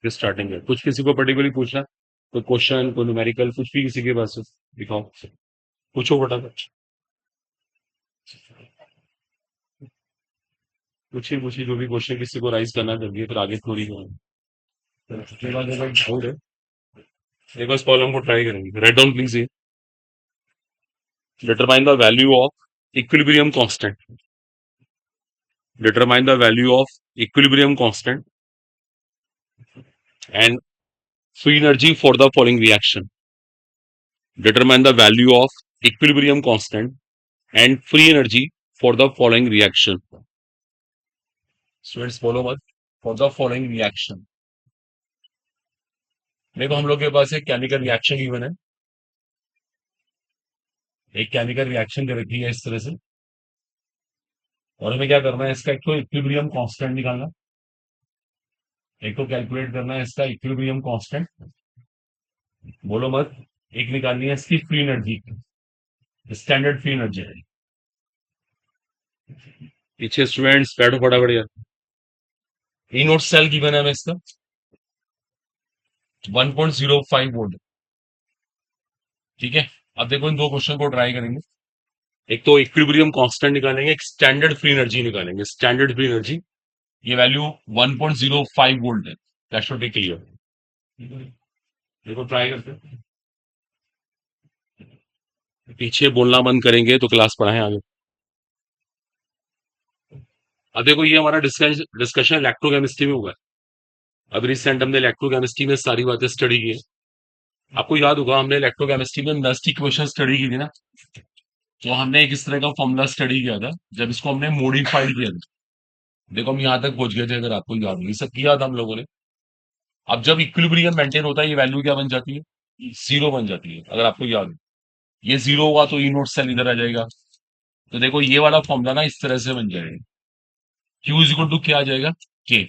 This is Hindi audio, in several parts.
फिर स्टार्टिंग है कुछ किसी को पर्टिकुलरली पूछना, कोई क्वेश्चन, कोई न्यूमेरिकल, कुछ भी किसी के पास हो, दिखाओ, पूछो फटाफट। पूछिए पूछिए, जो भी क्वेश्चन किसी को राइज करना चाहिए, फिर आगे थोड़ी है। उसके बाद अगर डाउट है, एक बार इस प्रॉब्लम को ट्राई करेंगे, राइट डाउन प्लीज। ये determine the value of equilibrium constant, determine the value of equilibrium constant and free energy for the following reaction. Determine the value of equilibrium constant and free energy for the following reaction. Students follow मत, for the following reaction. देखो हम लोग के पास एक केमिकल रिएक्शन गिवन है, एक केमिकल रिएक्शन दे रखी है इस तरह से, और हमें क्या करना है, इसका एक तो इक्विलिब्रियम कांस्टेंट निकालना, एक तो कैलकुलेट करना है इसका इक्विलिब्रियम कांस्टेंट, बोलो मत, एक निकालनी है इसकी free energy, standard free energy है। पीछे स्टूडेंट्स बैठो फटाफट यार। ई नोट सेल गिवन है हमें इसका 1.05 वोल्ट, ठीक है। अब देखो इन दो क्वेश्चन को ट्राई करेंगे, एक तो इक्विलिब्रियम कांस्टेंट निकालेंगे, एक स्टैंडर्ड फ्री एनर्जी निकालेंगे। स्टैंडर्ड फ्री एनर्जी, ये वैल्यू 1.05 वोल्ट है, दैट शुड बी क्लियर। देखो ट्राई करते हैं, पीछे बोलना बंद करेंगे तो क्लास पढ़ाएं आगे। अब देखो ये हमारा डिस्कशन इलेक्ट्रोकेमिस्ट्री में हुआ है। अब रिसेंट हमने इलेक्ट्रोकेमिस्ट्री में सारी बातें स्टडी की है। आपको याद होगा हमने इलेक्ट्रोकेमिस्ट्री में नस्ट इक्वेशन स्टडी की थी ना, तो हमने एक इस तरह का फॉर्मूला स्टडी किया था, जब इसको हमने मॉडिफाइड किया था। देखो हम यहाँ तक पहुंच गए थे, अगर आपको याद हो, ये सब किया था हम लोगों ने। अब जब इक्विलिब्रियम मेंटेन होता है, ये वैल्यू क्या बन जाती है, जीरो बन जाती है, अगर आपको याद हो। ये जीरो होगा तो ई नोट सेल इधर आ जाएगा, तो देखो ये वाला फॉर्मूला ना इस तरह से बन जाएगा, क्यू इज इक्वल टू क्या आ जाएगा, के।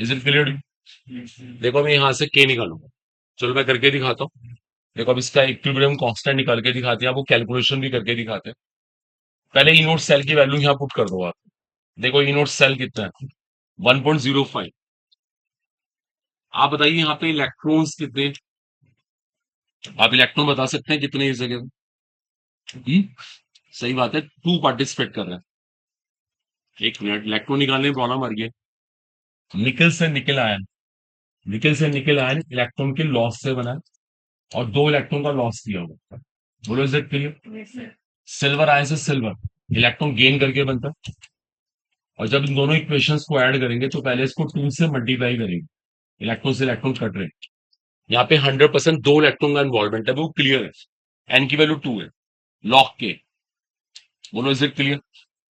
Is it clear? देखो मैं यहाँ से के निकालूंगा, चलो मैं करके दिखाता हूँ। देखो अब इसका इक्विलिब्रियम कांस्टेंट निकाल के दिखाते हैं, आपको कैलकुलेशन भी करके दिखाते हैं। पहले ई नोट सेल की वैल्यू यहाँ पुट कर दो आप। देखो ई नोट सेल कितना है, 1.05। आप बताइए यहाँ पे इलेक्ट्रॉन्स कितने, आप इलेक्ट्रॉन बता सकते हैं कितने इस जगह में? सही बात है, टू पार्टिसिपेट कर रहे हैं। एक मिनट, इलेक्ट्रॉन निकालने में प्रॉब्लम आ रही है। निकल से निकल आयन, निकल से निकल आयन इलेक्ट्रॉन के लॉस से बना है, और दो इलेक्ट्रॉन का लॉस दिया हुआ है। बोलो is it clear? Silver ion से सिल्वर इलेक्ट्रॉन गेन करके बनता है, और जब इन दोनों इक्वेशंस को ऐड करेंगे तो पहले इसको 2 से मल्टीप्लाई करेंगे, इलेक्ट्रॉन से इलेक्ट्रॉन कट रहे हैं। यहाँ पे 100% दो इलेक्ट्रॉन का इन्वॉल्वमेंट है, वो क्लियर है। एन की वैल्यू 2 है, लॉग के। बोलो इज इट क्लियर?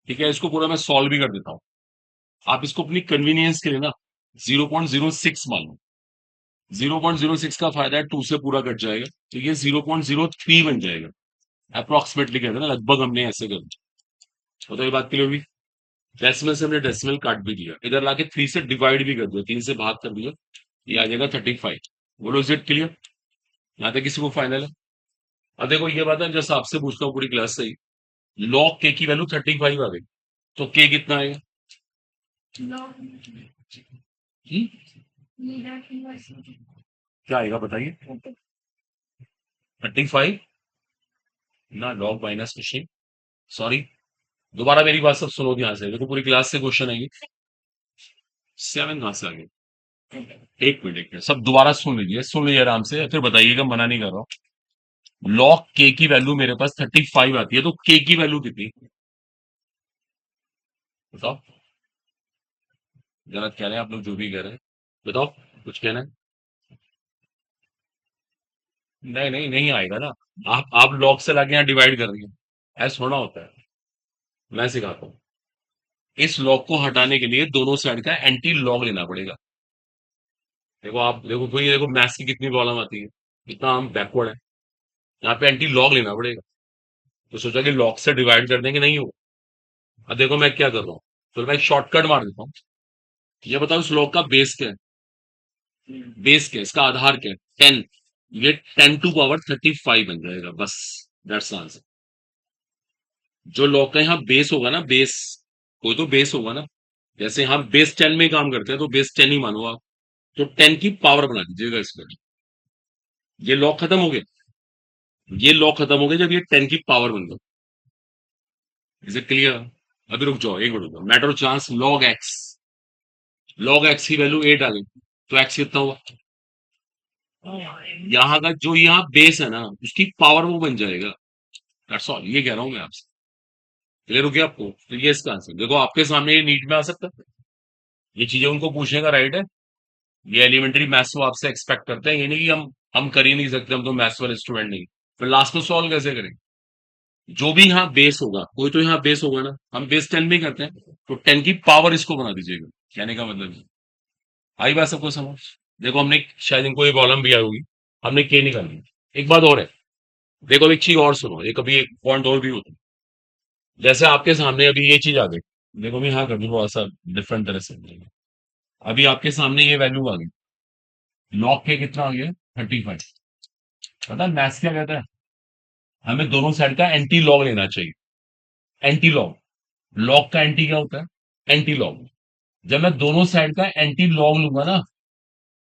ठीक है, इसको पूरा मैं सॉल्व भी कर देता हूँ। आप इसको अपनी कन्वीनियंस के लिए ना 0.06 मान लो। 0.06 का फायदा है 2 से पूरा कट जाएगा, तो ये 0.03 बन जाएगा, अप्रोक्सीमेटली कहते हैं ना, लगभग हमने ऐसे कर दिया। तो ये बात क्लियर हुई। डेसिमल से हमने डेसिमल काट भी दिया, इधर लाके 3 से डिवाइड भी कर दिया, 3 से भाग कर दिया, ये आ जाएगा 35। बोलो इज इट क्लियर? यहाँ तक किसी को फाइनल है? अब देखो ये बात है, जैसे आपसे पूछता हूँ पूरी क्लास से ही, लॉग के की वैल्यू 35 आ गई, तो के कितना आएगा? हम्म? क्या आएगा बताइए? 35 ना, लॉग माइनस कुछ, सॉरी, दोबारा मेरी बात सब सुनो ध्यान से, देखो पूरी क्लास से क्वेश्चन आएंगे। 7 कहां से आ गए? एक मिनट, सब दोबारा सुन लीजिए आराम से, फिर बताइएगा, मना नहीं कर रहा हूं। लॉग के की वैल्यू मेरे पास 35 आती है, तो के की वैल्यू कितनी, बताओ। गलत कह रहे हैं आप लोग, जो भी कह रहे हैं बताओ, कुछ कहना है? नहीं नहीं नहीं आएगा ना, आप लॉग से लाके यहाँ डिवाइड कर रही हैं, ऐसा थोड़ा होता है। मैं सिखाता हूँ, इस लॉग को हटाने के लिए दोनों साइड का एंटी लॉग लेना पड़ेगा। देखो आप देखो, कोई देखो मैथ्स की कितनी प्रॉब्लम आती है, कितना हम बैकवर्ड है। यहाँ पे एंटी लॉग लेना पड़ेगा, तो सोचा कि लॉग से डिवाइड कर देंगे, नहीं हो। अब देखो मैं क्या कर रहा हूँ, तो मैं शॉर्टकट मार देता हूँ। ये बताओ इस लॉग का बेस क्या है, बेस क्या है, इसका आधार क्या है, 10। ये 10⁻35 बन जाएगा, बस, दैट्स आंसर। जो लॉग का यहाँ बेस होगा ना, बेस, कोई तो बेस होगा ना, जैसे हम बेस 10 में काम करते हैं, तो बेस 10 ही मानो आप। तो 10 की पावर बना दीजिएगा इसमें। ये लॉ खत्म हो गया। ये लॉ खत्म हो गया जब ये 10 की पावर बन गया। Is it clear? अभी रुक जाओ, एक मिनट रुक जाओ। Matter of chance log x की वैल्यू 8 आ गई, तो एक्स कितना हुआ? यहाँ का जो यहाँ बेस है ना, उसकी पावर वो बन जाएगा। दैट्स ऑल, ये कह रहा हूं मैं आपसे। क्लियर हो गया आपको? तो ये इसका आंसर देखो, आपके सामने ये नीट में आ सकता है। ये चीजें उनको पूछने का राइट है। ये एलिमेंट्री मैथ्स वो आपसे एक्सपेक्ट करते हैं, ये नहीं कि हम कर ही नहीं सकते, हम तो मैथ्स वाले स्टूडेंट नहीं। फिर लास्ट में सॉल्व कैसे करेंगे? जो भी यहाँ बेस होगा, कोई तो यहाँ बेस होगा ना, हम बेस 10 भी करते हैं, तो 10 की पावर इसको बना दीजिएगा। कहने का मतलब ये। आई बात सबको समझ? देखो हमने, शायद इनको ये प्रॉब्लम भी आई होगी, हमने के निकाली। एक बात और है, देखो अब एक चीज और सुनो, एक अभी एक पॉइंट और भी होता है। जैसे आपके सामने अभी ये चीज आ गई, देखो मैं यहाँ कर दूं थोड़ा सा डिफरेंट तरह से। अभी आपके सामने ये वैल्यू आ गई, लॉग के कितना आ गया? 35। पता है मैथ्स क्या कहता है? हमें दोनों साइड का एंटी लॉग लेना चाहिए। एंटी लॉग, लॉग का एंटी क्या होता है? Anti log. जब मैं दोनों साइड का एंटी लॉग लूंगा ना,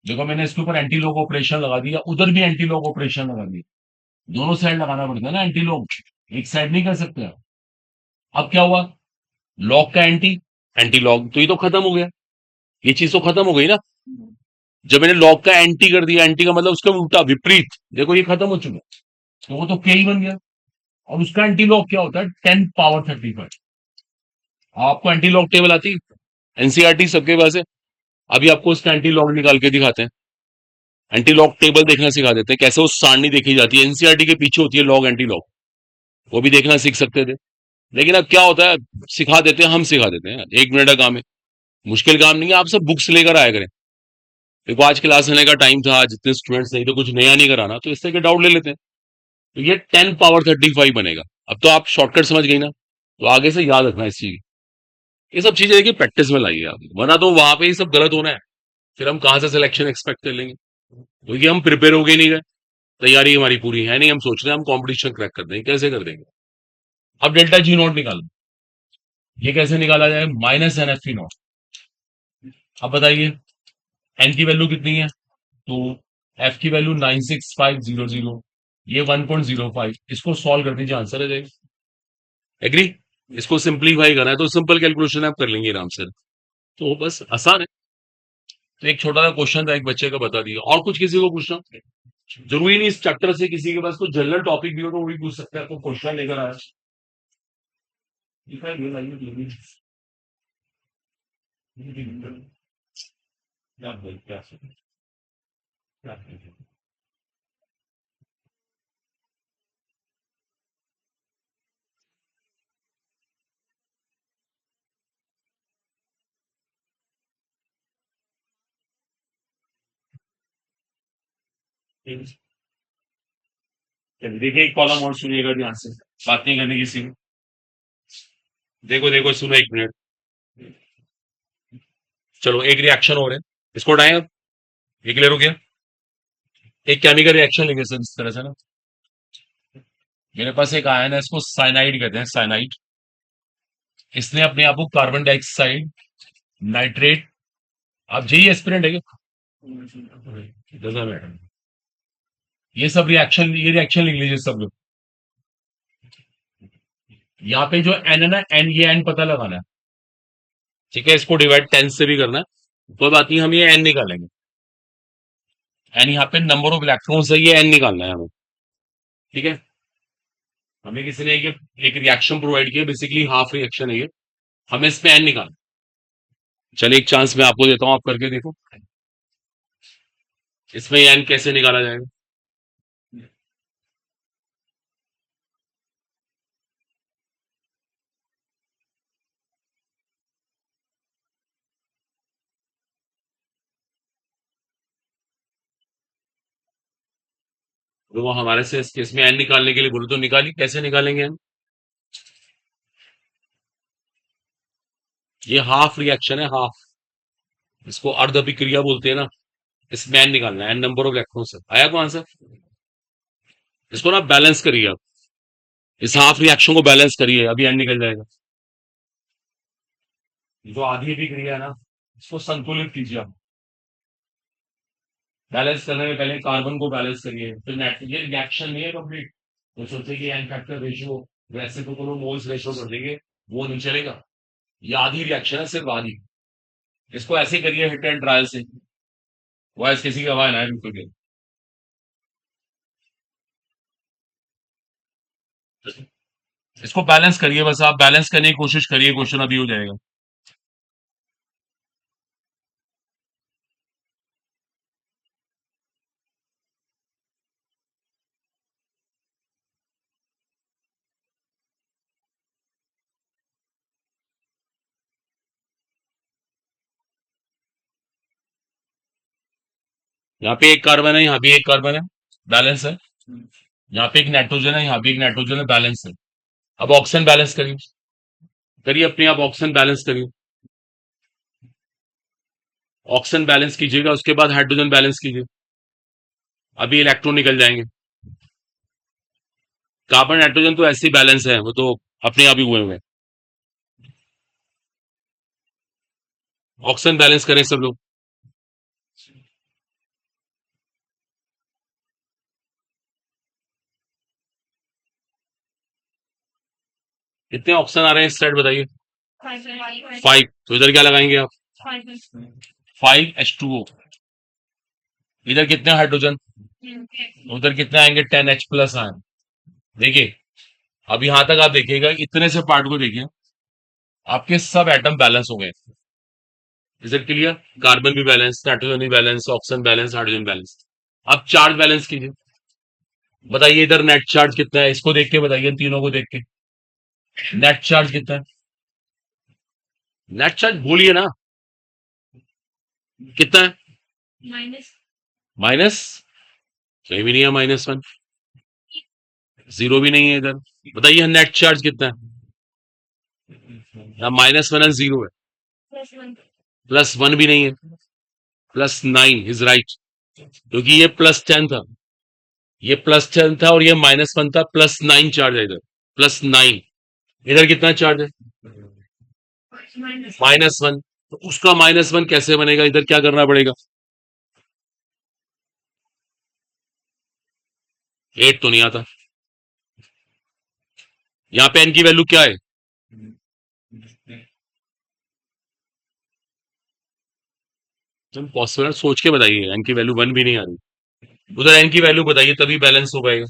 देखो मैंने इसके ऊपर एंटी लॉग ऑपरेशन लगा दिया, उधर भी एंटी लॉग ऑपरेशन लगा दिया। दोनों साइड लगाना पड़ता है ना एंटी लॉग, एक साइड नहीं कर सकते आप। अब क्या हुआ? लॉग का एंटी, एंटी लॉग, तो ये तो खत्म हो गया। ये चीज तो खत्म हो गई ना। जब मैंने लॉग का एंटी कर दिया, एंटी का मतलब उसका उल्टा विपरीत, देखो ये खत्म हो चुका। तो वो तो के ही बन गया। और उसका एंटी लॉग क्या होता है? 10 पावर 35। आपको एंटी लॉग टेबल आती है? एनसीईआरटी सबके पास है। अभी आपको उसका एंटी लॉग निकाल के दिखाते हैं। एंटी लॉग टेबल देखना सिखा देते हैं, कैसे वो सारणी देखी जाती है। एनसीईआरटी के पीछे होती है लॉग एंटी लॉग, वो भी देखना सीख सकते थे। लेकिन अब क्या होता है, सिखा देते हैं, हम सिखा देते हैं, 1 मिनट का काम है। मुश्किल काम नहीं है, आप सब बुक्स लेकर आया करें। देखो आज क्लास लेने का टाइम था, जितने स्टूडेंट्स नहीं तो कुछ नया नहीं कराना, तो इससे के डाउट ले लेते हैं। तो ये 10 पावर 35 बनेगा। अब तो आप शॉर्टकट समझ गई ना, तो आगे से याद रखना इस चीज। ये सब चीजें देखिए प्रैक्टिस में लाइए आप, वरना तो वहां पे ही सब गलत होना है। फिर हम कहाँ से सिलेक्शन एक्सपेक्ट कर लेंगे? क्योंकि हम प्रिपेयर हो गए नहीं गए, तैयारी हमारी पूरी है नहीं, हम सोच रहे हैं हम कंपटीशन क्रैक कर देंगे, कैसे कर देंगे? अब डेल्टा जी नॉट निकालो। ये कैसे निकाला जाए? Minus N F C nought. अब बताइए, एन की वैल्यू कितनी है? तो एफ की वैल्यू 96500, ये 1.05, इसको सॉल्व कर दीजिए, आंसर आ जाएगा। एग्री? इसको सिंप्लीफाई करना है तो सिंपल कैलकुलेशन आप कर लेंगे आराम से। तो बस आसान है। तो एक छोटा सा क्वेश्चन था, एक बच्चे का बता दिया। और कुछ किसी को पूछना? जरूरी नहीं इस चैप्टर से, किसी के पास कोई जनरल टॉपिक भी हो तो वो भी पूछ सकते हैं, आपको क्वेश्चन लेकर आया। देखिए एक कॉलम और सुनिएगा ध्यान से, बात नहीं करनी किसी को। देखो देखो सुनो, 1 मिनट। चलो एक रिएक्शन हो रहा है, इसको उठाएं अब। ये क्लियर हो गया? एक केमिकल रिएक्शन लेंगे सर इस तरह से ना। मेरे पास एक आयन है, इसको साइनाइड कहते हैं, साइनाइड। इसने अपने आप को कार्बन डाइऑक्साइड, नाइट्रेट, आप जेई एस्पिरेंट है क्या? Doesn't matter। ये सब रिएक्शन, ये रिएक्शन लिख लीजिए सब लोग। यहाँ पे जो एन है ना, एन, ये एन पता लगाना है। ठीक है, इसको डिवाइड 10 से भी करना है, कोई बात नहीं, हम ये एन निकालेंगे। एन यहाँ पे नंबर ऑफ इलेक्ट्रॉन्स है, ये एन निकालना है हमें। ठीक है, हमें किसी ने एक रिएक्शन प्रोवाइड किया, बेसिकली हाफ रिएक्शन है ये, हमें इसमें एन निकालना। चलिए एक चांस मैं आपको देता हूं, आप करके देखो इसमें एन कैसे निकाला जाएगा। तो वो हमारे से इस केस में एन निकालने के लिए बोले तो निकाली, कैसे निकालेंगे एन? ये हाफ रिएक्शन है, हाफ, इसको अर्ध अभिक्रिया बोलते हैं ना। इसमें एन निकालना है, एन नंबर ऑफ इलेक्ट्रॉन्स है। आया को आंसर? इसको ना बैलेंस करिए आप, इस हाफ रिएक्शन को बैलेंस करिए, अभी एन निकल जाएगा। जो आधी अभिक्रिया है ना, इसको संतुलित कीजिए आप। बैलेंस करने में पहले कार्बन को बैलेंस करिए, फिर ये रिएक्शन नहीं है कंप्लीट, तो सोचे कि एन फैक्टर रेशियो वैसे तो कोनो मोल्स रेशियो कर देंगे, वो नहीं चलेगा। ये आधी रिएक्शन है, सिर्फ आधी। इसको ऐसे करिए हिट एंड ट्रायल से, वॉइस किसी की आवाज ना आए बिल्कुल भी। इसको बैलेंस करिए, बस आप बैलेंस करने की कोशिश करिए, क्वेश्चन अभी हो जाएगा। यहाँ पे एक कार्बन है, यहाँ भी एक कार्बन है, बैलेंस है। यहाँ पे एक नाइट्रोजन है, यहाँ भी एक नाइट्रोजन है, बैलेंस है। अब ऑक्सीजन बैलेंस करिए, करिए अपने आप ऑक्सीजन बैलेंस करिए। ऑक्सीजन बैलेंस कीजिएगा, उसके बाद हाइड्रोजन बैलेंस कीजिए, अभी इलेक्ट्रॉन निकल जाएंगे। कार्बन नाइट्रोजन तो ऐसे ही बैलेंस है, वो तो अपने आप ही हुए हुए हैं। ऑक्सीजन बैलेंस करें सब लोग। कितने ऑक्सीजन आ रहे हैं इस साइड बताइए? 5। तो इधर क्या लगाएंगे आप? 5H2O। इधर कितने हाइड्रोजन? उधर कितने आएंगे? 10H+ आए। देखिए, अब यहां तक आप देखिएगा, इतने से पार्ट को देखिए, आपके सब एटम बैलेंस हो गए। Is it clear? कार्बन भी बैलेंस, नाइट्रोजन भी balance, oxygen balance, hydrogen balance. अब चार्ज बैलेंस कीजिए, बताइए इधर नेट चार्ज कितना है, इसको देख के बताइए, इन तीनों को देख के नेट चार्ज कितना है? नेट चार्ज बोलिए ना, कितना है? माइनस, कहीं भी नहीं है -1, जीरो भी नहीं है इधर। बताइए नेट चार्ज कितना है? यहाँ -1 है, जीरो है। +1 भी नहीं है, +9 इज राइट, क्योंकि ये +10 था, ये +10 था और ये -1 था, +9 चार्ज है इधर, +9। इधर कितना चार्ज है? -1। तो उसका -1 कैसे बनेगा? इधर क्या करना पड़ेगा? 8 तो नहीं आता। यहाँ पे n की वैल्यू क्या है? तुम पॉसिबल सोच के बताइए, n की वैल्यू 1 भी नहीं आ रही। उधर n की वैल्यू बताइए, तभी बैलेंस हो पाएगा।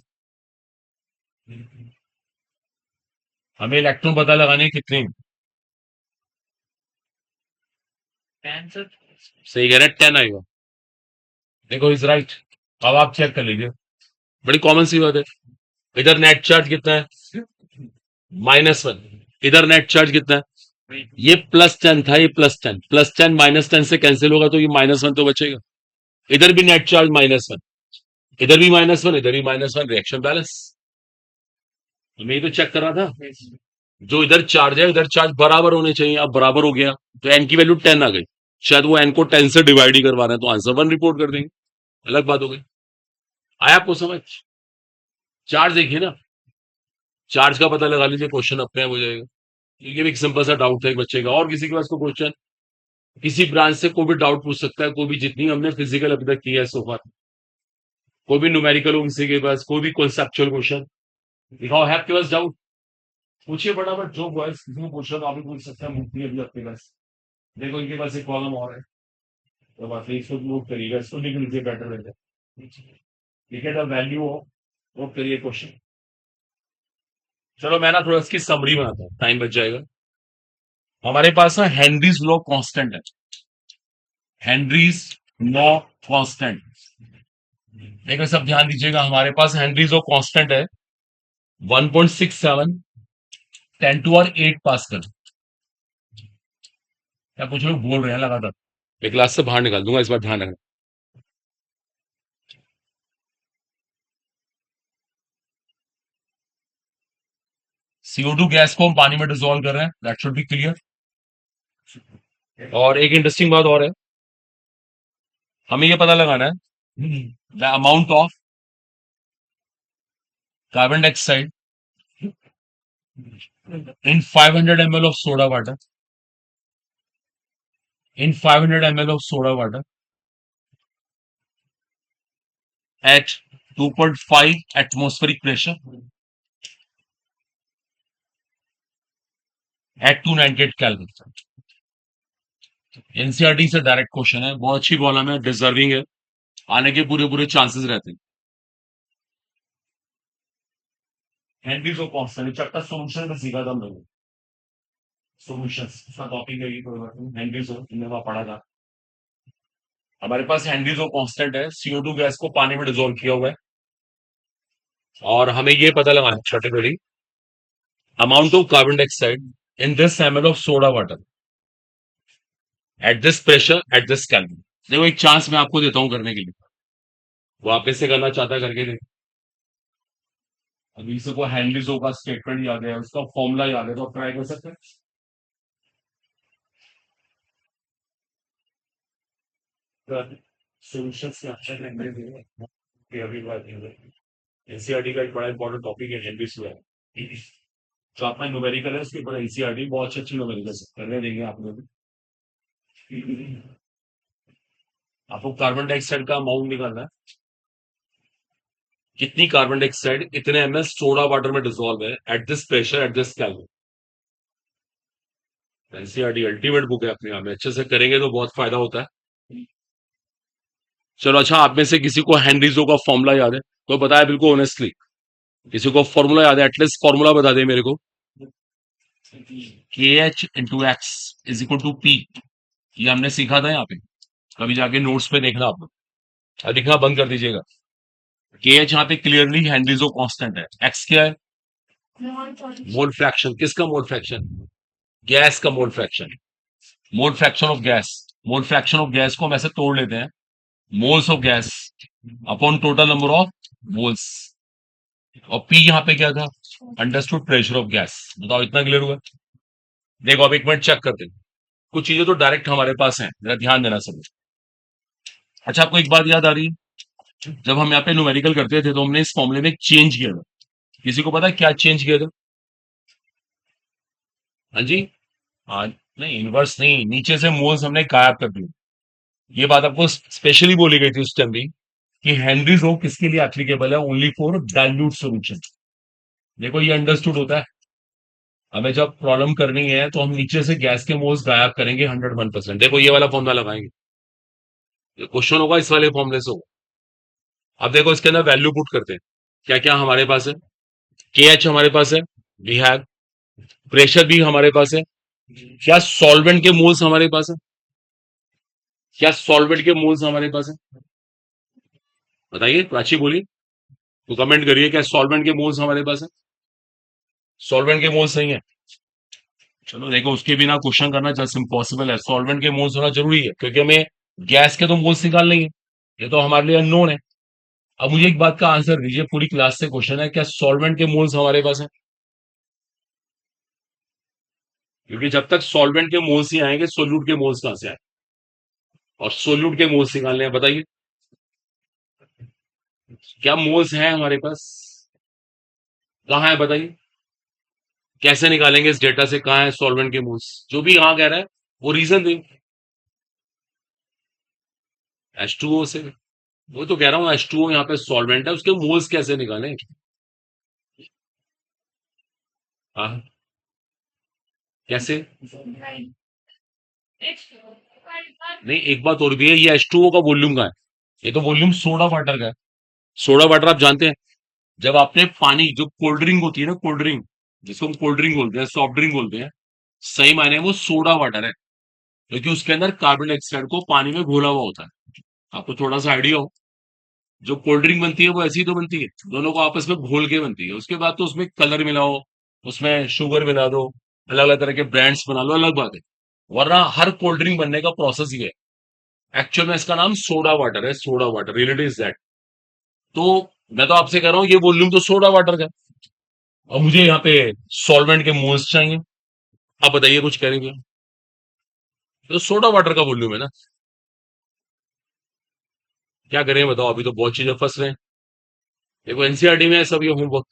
हमें इलेक्ट्रॉन पता लगाने हैं कितने। सही कह रहे हैं, 10 आएगा। देखो इज राइट। अब आप चेक कर लीजिए, बड़ी कॉमन सी बात है। इधर नेट चार्ज कितना है? -1। इधर नेट चार्ज कितना है? ये +10 था, ये +10, +10 -10 से कैंसिल होगा, तो ये -1 तो बचेगा। इधर भी नेट चार्ज -1, इधर भी -1, इधर भी -1, रिएक्शन बैलेंस। मैं ये तो चेक कर रहा था, जो इधर चार्ज है इधर चार्ज बराबर होने चाहिए, अब बराबर हो गया, तो एन की वैल्यू 10 आ गई। शायद वो एन को 10 से डिवाइड ही करवा रहे हैं, तो आंसर 1 रिपोर्ट कर देंगे, अलग बात हो गई। आया आपको समझ? चार्ज देखिए ना, चार्ज का पता लगा लीजिए, क्वेश्चन अपने आप हो जाएगा। ये भी एक सिंपल सा डाउट था एक बच्चे का। और किसी के पास कोई क्वेश्चन, किसी ब्रांच से कोई भी डाउट पूछ सकता है, कोई भी, जितनी हमने फिजिकल अभी तक किया है सो फार, कोई भी न्यूमेरिकल हो किसी के पास, कोई भी कॉन्सेप्चुअल क्वेश्चन दिखाओ है आपके पास डाउट, पूछिए फटाफट। जो बॉयज किसी को पूछ रहा तो आप भी पूछ सकते हैं, मुफ्ती अभी आपके पास। देखो इनके पास एक कॉलम और है, तो बात है, इसको नोट करिएगा, इसको लिख लीजिए बेटर रहता है। ठीक है, द वैल्यू ऑफ, नोट करिए क्वेश्चन। चलो मैं ना थोड़ा इसकी समरी बनाता हूँ, टाइम बच जाएगा। हमारे पास ना हेनरीज लॉ कांस्टेंट है, हेनरीज लॉ कांस्टेंट। देखो सब ध्यान दीजिएगा, हमारे पास हेनरीज लॉ कांस्टेंट है 1.67 10⁸ पास्कल। क्या कुछ लोग बोल रहे हैं लगातार, मैं क्लास से बाहर निकाल दूंगा, इस बार ध्यान रखना। CO2 गैस को हम पानी में डिसॉल्व कर रहे हैं, दैट शुड बी क्लियर। और एक इंटरेस्टिंग बात और है, हमें ये पता लगाना है the amount of carbon dioxide in 500 ml of soda water, in 500 ml of soda water at 2.5 atmospheric pressure at 298 Kelvin। NCERT से डायरेक्ट क्वेश्चन है, बहुत अच्छी कॉलम है, डिजर्विंग है, आने के पूरे पूरे चांसेस रहते हैं। हेनरी जो कांस्टेंट चैप्टर सॉल्यूशन में सीखा था हम लोगों ने, सॉल्यूशंस उसका टॉपिक है ये, कोई बात नहीं, हेनरी जो हमने वहां पढ़ा था। हमारे पास हेनरी जो कांस्टेंट है, CO2 गैस को पानी में डिसॉल्व किया हुआ है, और हमें ये पता लगाना है particularly amount of carbon dioxide in this ml of soda water at this pressure at this Kelvin। देखो एक चांस मैं आपको देता हूं करने के लिए, वो आप इससे करना चाहता है करके देखो। अभी सबको हेनरी का स्टेटमेंट याद है, उसका फॉर्मूला याद है, तो आप ट्राई कर सकते हैं। सॉल्यूशंस के ऑप्शन में मेरे लिए कि अभी बात है, एनसीईआरटी का एक बड़ा इंपॉर्टेंट टॉपिक है हेनरी है। जो आपका न्यूमेरिकल है उसके ऊपर एनसीईआरटी बहुत अच्छे अच्छे न्यूमेरिकल करने देंगे आप लोग। आपको कार्बन डाइऑक्साइड का अमाउंट निकालना है, कितनी कार्बन डाइऑक्साइड इतने एमएल सोडा वाटर में डिसॉल्व है at this pressure at this calorie. NCERT ultimate book है अपने आप में, अच्छे से करेंगे तो बहुत फायदा होता है। चलो अच्छा, आप में से किसी को हेनरीजो का फॉर्मूला याद है तो बताया बिल्कुल ऑनेस्टली, किसी को फॉर्मूला याद है एटलीस्ट फॉर्मूला बता दे मेरे को। K H into X is equal to P, ये हमने सीखा था यहाँ पे, कभी जाके नोट्स पे देखना आप लोग, लिखना बंद कर दीजिएगा। के एच यहाँ पे क्लियरली हेनरीजो कांस्टेंट है, एक्स क्या है, मोल फ्रैक्शन। किसका मोल फ्रैक्शन, गैस का mole fraction, mole fraction of gas. Mole fraction of gas को हम ऐसे तोड़ लेते हैं, moles of gas upon total number of moles, और पी यहाँ पे क्या था, अंडरस्टूड प्रेशर ऑफ गैस। बताओ इतना क्लियर हुआ। देखो अब एक मिनट चेक करते हैं, कुछ चीजें तो डायरेक्ट हमारे पास हैं, जरा ध्यान देना सब। अच्छा आपको एक बात याद आ रही है, जब हम यहाँ पे न्यूमेरिकल करते थे तो हमने इस फॉर्मूले में एक चेंज किया था, किसी को पता है क्या चेंज किया था? हाँ जी, हाँ, नहीं इनवर्स नहीं, नीचे से मोल्स हमने गायब कर दिए। ये बात आपको स्पेशली बोली गई थी उस टाइम भी, कि हेनरीज लॉ किसके लिए एप्लीकेबल है, ओनली फॉर डाइल्यूट सॉल्यूशन। देखो ये अंडरस्टूड होता है, हमें जब प्रॉब्लम करनी है तो हम नीचे से गैस के मोल्स गायब करेंगे 101%। देखो ये वाला फॉर्मूला लगाएंगे, ये क्वेश्चन होगा इस वाले फॉर्मूले से होगा। अब देखो इसके अंदर वैल्यू पुट करते हैं, क्या क्या हमारे पास है, के एच हमारे पास है, वी हैव, प्रेशर भी हमारे पास है, क्या सॉल्वेंट के मोल्स हमारे पास है, क्या सॉल्वेंट के मोल्स हमारे पास है, बताइए प्राची बोलिए, तो कमेंट करिए क्या सॉल्वेंट के मोल्स हमारे पास है, सॉल्वेंट के मोल्स नहीं है। चलो देखो उसके बिना क्वेश्चन करना जस्ट इम्पॉसिबल है, सॉल्वेंट के मोल्स होना जरूरी है क्योंकि हमें गैस के तो मोल्स निकालने ही है, ये तो हमारे लिए अननोन है। अब मुझे एक बात का आंसर दीजिए, पूरी क्लास से क्वेश्चन है, क्या सॉल्वेंट के मोल्स हमारे पास है? क्योंकि जब तक सॉल्वेंट के मोल्स ही आएंगे सोल्यूट के मोल्स कहां से आए, और सोल्यूट के मोल्स निकालने हैं, बताइए क्या मोल्स हैं हमारे पास, कहाँ है बताइए, कैसे निकालेंगे इस डेटा से कहाँ है सॉल्वेंट के मोल्स, जो भी यहाँ कह रहा है वो रीजन दे। H2O से, वो तो कह रहा हूँ H2O यहाँ पे सॉल्वेंट है, उसके मोल्स कैसे निकालें। हाँ कैसे, नहीं एक बात और भी है, ये H2O का वॉल्यूम का है, ये तो वॉल्यूम सोडा वाटर का है। सोडा वाटर आप जानते हैं, जब आपने पानी, जो कोल्ड ड्रिंक होती है ना, कोल्ड ड्रिंक जिसको हम कोल्ड ड्रिंक बोलते हैं, सॉफ्ट ड्रिंक बोलते हैं, सही मायने में वो सोडा वाटर है, क्योंकि उसके अंदर कार्बन डाइऑक्साइड को पानी में घोला हुआ होता है। आपको थोड़ा सा आइडिया हो, जो कोल्ड ड्रिंक बनती है वो ऐसी ही तो बनती है, दोनों को आपस में घोल के बनती है, उसके बाद तो उसमें कलर मिलाओ, उसमें शुगर मिला दो, अलग अलग तरह के ब्रांड्स बना लो, अलग बात है, वरना हर कोल्ड ड्रिंक बनने का प्रोसेस ये है। एक्चुअल में इसका नाम सोडा वाटर है, soda water, reality is that. तो मैं तो आपसे कह रहा हूँ ये वॉल्यूम तो सोडा वाटर का है, और मुझे यहाँ पे सॉल्वेंट के मोल्स चाहिए। आप बताइए कुछ कह रहे हैं, तो सोडा वाटर का वॉल्यूम है ना, क्या करें बताओ, अभी तो बहुत चीजें फंस रहे हैं। देखो एनसीईआरटी में है सब ये होमवर्क,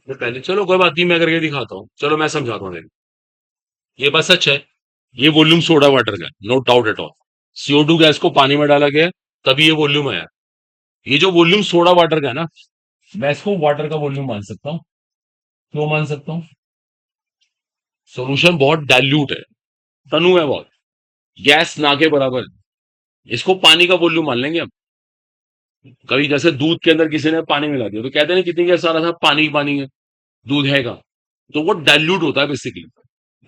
तो पहले चलो कोई बात नहीं, मैं करके दिखाता हूँ, चलो मैं समझाता हूँ देखो। ये बात सच है, ये वॉल्यूम सोडा वाटर का, no doubt at all. CO2 gas को पानी में डाला गया तभी ये वॉल्यूम आया, ये जो वॉल्यूम सोडा वाटर का है ना, मैं इसको वाटर का वॉल्यूम मान सकता हूँ। क्यों मान सकता हूँ? सोल्यूशन बहुत डाइल्यूट है, तनु है बहुत, गैस ना के बराबर है। इसको पानी का वॉल्यूम मान लेंगे हम। कभी जैसे दूध के अंदर किसी ने पानी मिला दिया तो कहते हैं ना कितनी गैस आ रहा था, पानी पानी है, दूध है का, तो वो डाइल्यूट होता है बेसिकली।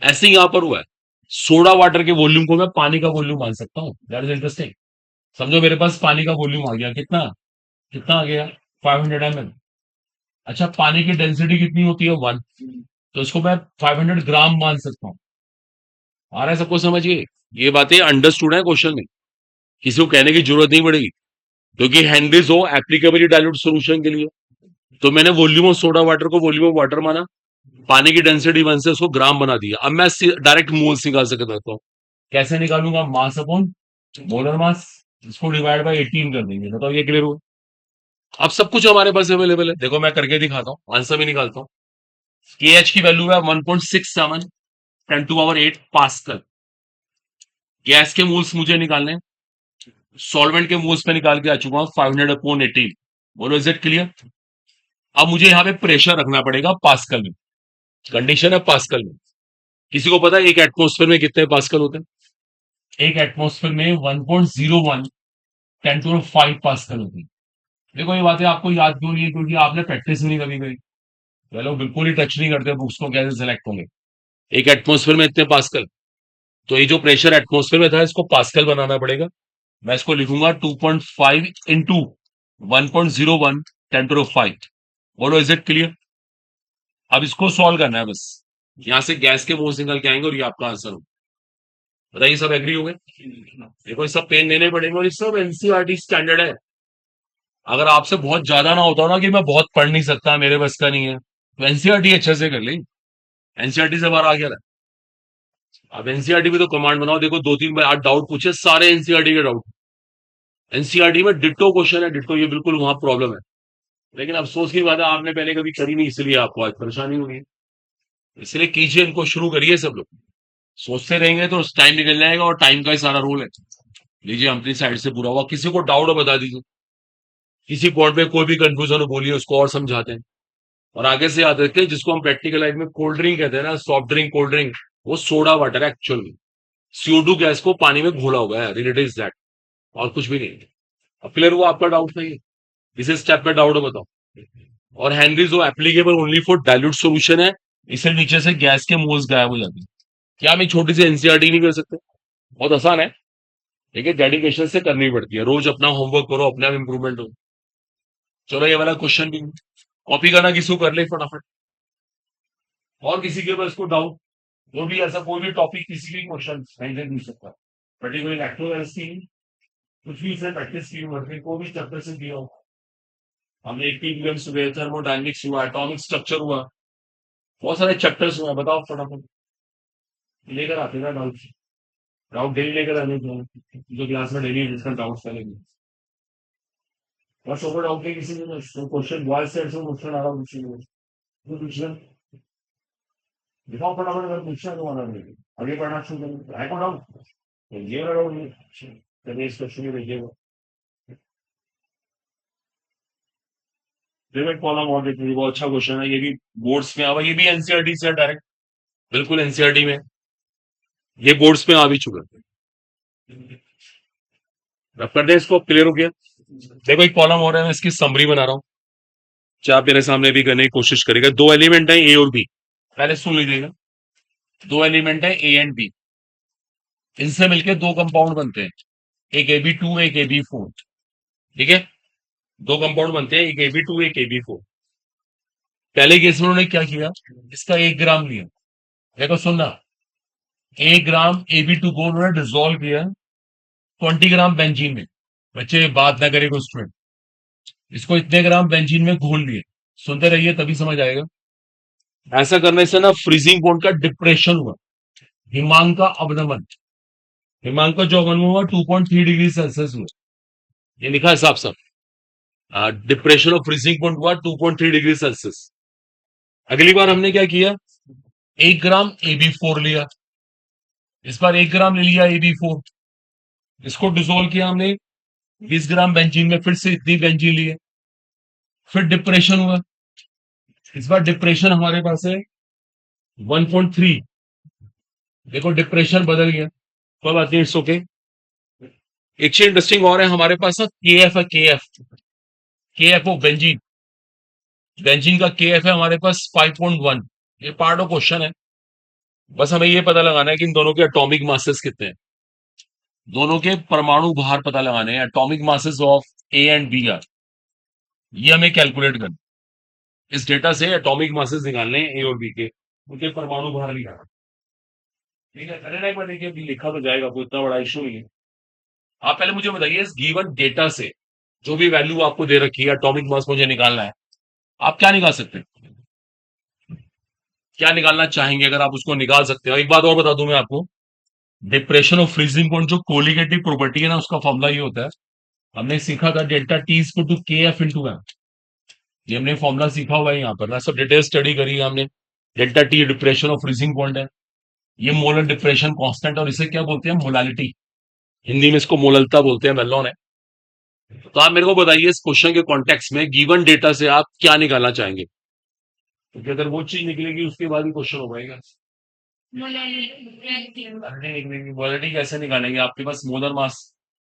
ऐसे ही यहां पर हुआ है, सोडा वाटर के वॉल्यूम को मैं पानी का वॉल्यूम मान सकता हूँ। That is interesting. समझो मेरे पास पानी का वॉल्यूम आ गया, कितना कितना आ गया, 500 ml। अच्छा, पानी की डेंसिटी कितनी होती है, 1, तो इसको मैं 500 ग्राम मान सकता हूँ। आ रहा है सबको समझिए? ये बातें अंडरस्टूड है क्वेश्चन में, किसी को कहने की जरूरत नहीं पड़ेगी, क्योंकि हेनरीज हो एप्लीकेबल डाइल्यूट सॉल्यूशन के लिए। तो मैंने वॉल्यूम ऑफ सोडा वाटर को वॉल्यूम ऑफ वाटर माना, पानी की डेंसिटी 1 से उसको ग्राम बना दिया। अब मैं डायरेक्ट मोल्स निकाल सकता हूँ। कैसे निकालूंगा? मास अपॉन मोलर मास, इसको डिवाइड बाय 18 कर देंगे। बताओ ये क्लियर हुआ? अब सब कुछ हमारे पास अवेलेबल है, देखो मैं करके दिखाता हूँ, आंसर भी निकालता हूँ। के एच की वैल्यू है 1.67 10⁸ पास्कल। गैस के मोल्स मुझे निकालने हैं, सॉल्वेंट के मोल्स पे निकाल के आ चुका हूं 500/18। बोलो इज इट क्लियर? अब मुझे यहाँ पे प्रेशर रखना पड़ेगा पास्कल में, कंडीशन है पास्कल में। किसी को पता है एक एटमोस्फेयर में कितने पास्कल होते हैं? एक एटमोस्फेयर में 1.01 10⁵ पास्कल होती है। देखो ये बातें आपको याद क्यों नहीं है? क्योंकि आपने प्रैक्टिस नहीं कभी करी। वे लोग बिल्कुल ही टच नहीं करते बुक्स को, कैसे सिलेक्ट होंगे। एक एटमोस्फेयर में इतने पास्कल, तो ये जो प्रेशर एटमोस्फेयर में था इसको पास्कल बनाना पड़ेगा। मैं इसको लिखूंगा 2.5 इंटू 1.01 10⁵। बोलो इज इट क्लियर? अब इसको सॉल्व करना है बस, यहां से गैस के मोल्स निकल के आएंगे और ये आपका आंसर हो। बताइए सब एग्री हो गए? देखो ये सब पेन लेने पड़ेंगे और ये सब एनसीईआरटी स्टैंडर्ड है। अगर आपसे बहुत ज्यादा ना होता ना कि मैं बहुत पढ़ नहीं सकता, मेरे बस का नहीं है, तो एनसीईआरटी अच्छे से कर ली। एनसीईआरटी से बाहर आ गया। अब एनसीईआरटी में तो कमांड बनाओ, देखो 2-3 बार आज डाउट पूछे, सारे एनसीईआरटी के डाउट। एनसीईआरटी में डिट्टो क्वेश्चन है, डिट्टो, ये बिल्कुल वहां प्रॉब्लम है। लेकिन अफसोस की बात है आपने पहले कभी करी नहीं, इसलिए आपको आज परेशानी हो रही है। इसलिए कीजिए, इनको शुरू करिए सब लोग। सोचते रहेंगे तो टाइम निकल जाएगा, और टाइम का ही सारा रोल है। लीजिए अपनी साइड से पूरा हुआ, किसी को डाउट हो बता दीजिए, किसी पॉइंट पे कोई भी कंफ्यूजन हो बोलिए, उसको और समझाते हैं। और आगे से याद रखें, जिसको हम प्रैक्टिकल लाइफ में कोल्ड ड्रिंक कहते हैं ना, सॉफ्ट ड्रिंक कोल्ड ड्रिंक, वो सोडा वाटर है एक्चुअल में। CO2 गैस को पानी में घोला हुआ है, रिलेटेड इज दैट, और कुछ भी नहीं। अब क्लियर हुआ आपका डाउट? नहीं है इस स्टेप पे डाउट हो बताओ। और हेनरीज वो applicable only for dilute solution है, इसे नीचे से गैस के मोल्स गायब हो जाते हैं। क्या हम एक छोटी सी एनसीईआरटी नहीं कर सकते? बहुत आसान है, लेकिन डेडिकेशन से करनी पड़ती है। रोज अपना होमवर्क करो, अपने आप इंप्रूवमेंट हो। चलो ये वाला क्वेश्चन भी कॉपी करना किसी को कर ले फटाफट। और किसी के पास को डाउट, जो भी ऐसा कोई भी टॉपिक, किसी भी क्वेश्चन नहीं पूछ सकता, पर्टिकुलर इलेक्ट्रोलाइटिस की कुछ भी से प्रैक्टिस की, वर्किंग को भी चैप्टर से दिया हो। हमने इक्विलिब्रियम्स हुए, थर्मोडायनेमिक्स हुआ, एटॉमिक स्ट्रक्चर हुआ, बहुत सारे चैप्टर्स हुए। बताओ फटाफट, लेकर आते ना डाउट। डाउट डेली लेकर आने को, जो क्लास में डेली डिस्कस डाउट्स करेंगे। बस ओवर डाउट है किसी में, क्वेश्चन बॉयज से क्वेश्चन आ रहा है किसी में, तो पूछना, दिखाओ फटाफट, अगर पूछना तो आना नहीं, आगे पढ़ना शुरू करें। है को डाउट तो ये वाला डाउट चलिए इस क्वेश्चन में देखिएगा। पेमेंट कॉलम और देखिए, बहुत अच्छा क्वेश्चन है ये भी, बोर्ड्स में आवा, ये भी एनसीईआरटी से डायरेक्ट, बिल्कुल एनसीईआरटी में, ये बोर्ड्स में आ भी चुका है। अब कर दें इसको, क्लियर हो गया? देखो एक कॉलम हो रहा है, मैं इसकी समरी बना रहा हूँ, चाहे आप मेरे सामने भी करने की कोशिश करेगा। दो एलिमेंट है ए और बी, पहले सुन लीजिएगा। दो एलिमेंट है ए एंड बी, इनसे मिलके दो कंपाउंड बनते हैं, एक AB2 एक AB4। ठीक है, दो कंपाउंड बनते हैं, एक AB2 एक AB4। पहले केस में उन्होंने क्या किया, इसका 1 ग्राम लिया। देखो सुनना, 1 ग्राम AB2 को उन्होंने डिसॉल्व किया 20 ग्राम बेंजीन में। बच्चे बात ना करेगा स्टूडेंट, इसको इतने ग्राम बेंजीन में घोल लिए। सुनते रहिए तभी समझ आएगा। ऐसा करने से ना फ्रीजिंग पॉइंट का डिप्रेशन हुआ, हिमांक का अवनमन, हिमांक का जो अवनमन हुआ 2.3 डिग्री सेल्सियस हुआ। ये लिखा है साफ साफ, डिप्रेशन ऑफ फ्रीजिंग पॉइंट हुआ 2.3 डिग्री सेल्सियस। अगली बार हमने क्या किया, 1 ग्राम AB4 लिया, इस बार 1 ग्राम ले लिया AB4, इसको डिसोल्व किया हमने 20 ग्राम बेंजीन में फिर से इतनी बेंजीन ली है, फिर डिप्रेशन हुआ। इस बार डिप्रेशन हमारे पास है 1.3। देखो डिप्रेशन बदल गया, कोई बात नहीं, इट्स ओके। एक चीज इंटरेस्टिंग और है हमारे पास ना, के एफ है, के एफ ओ बेंजीन। बेंजीन का के एफ है हमारे पास 5.1। ये पार्ट ऑफ क्वेश्चन है, बस हमें ये पता लगाना है कि इन दोनों के एटॉमिक मासेस कितने हैं। दोनों के परमाणु भार पता लगाने हैं, atomic masses of A and B are, ये हमें कैलकुलेट करना है। इस डेटा से एटॉमिक मासेस निकालने हैं ए और बी के, उनके परमाणु भार निकालना। ठीक है, अरे नहीं, पर देखिए अभी लिखा तो जाएगा, कोई इतना बड़ा इशू नहीं है। आप पहले मुझे बताइए, इस गिवन डेटा से जो भी वैल्यू आपको दे रखी है, एटॉमिक मास मुझे निकालना है, आप क्या निकाल सकते हैं? क्या निकालना चाहेंगे अगर आप उसको निकाल सकते हो? एक बात और बता दूं मैं आपको, डिप्रेशन और फ्रीजिंग पॉइंट जो कोलिगेटिव प्रॉपर्टी है ना, उसका फॉर्मूला ये होता है, हमने सीखा था delta T is to K F into M. ये हमने फॉर्मूला सीखा हुआ है यहाँ पर ना, सब डिटेल स्टडी करी है हमने। डेल्टा टी डिप्रेशन और फ्रीजिंग पॉइंट है, ये मोलर डिप्रेशन कांस्टेंट, और इसे क्या बोलते हैं? मोलालिटी। हिंदी में इसको मोललता बोलते हैं, मेलोन है। तो आप मेरे को बताइए, इस क्वेश्चन के कॉन्टेक्स्ट में गिवन डेटा से आप क्या निकालना चाहेंगे? क्योंकि अगर वो चीज निकलेगी उसके बाद ही क्वेश्चन हो पाएगा। मोलालिटी निकलेगी, मोलालिटी कैसे निकालेंगे? आपके पास मोलर मास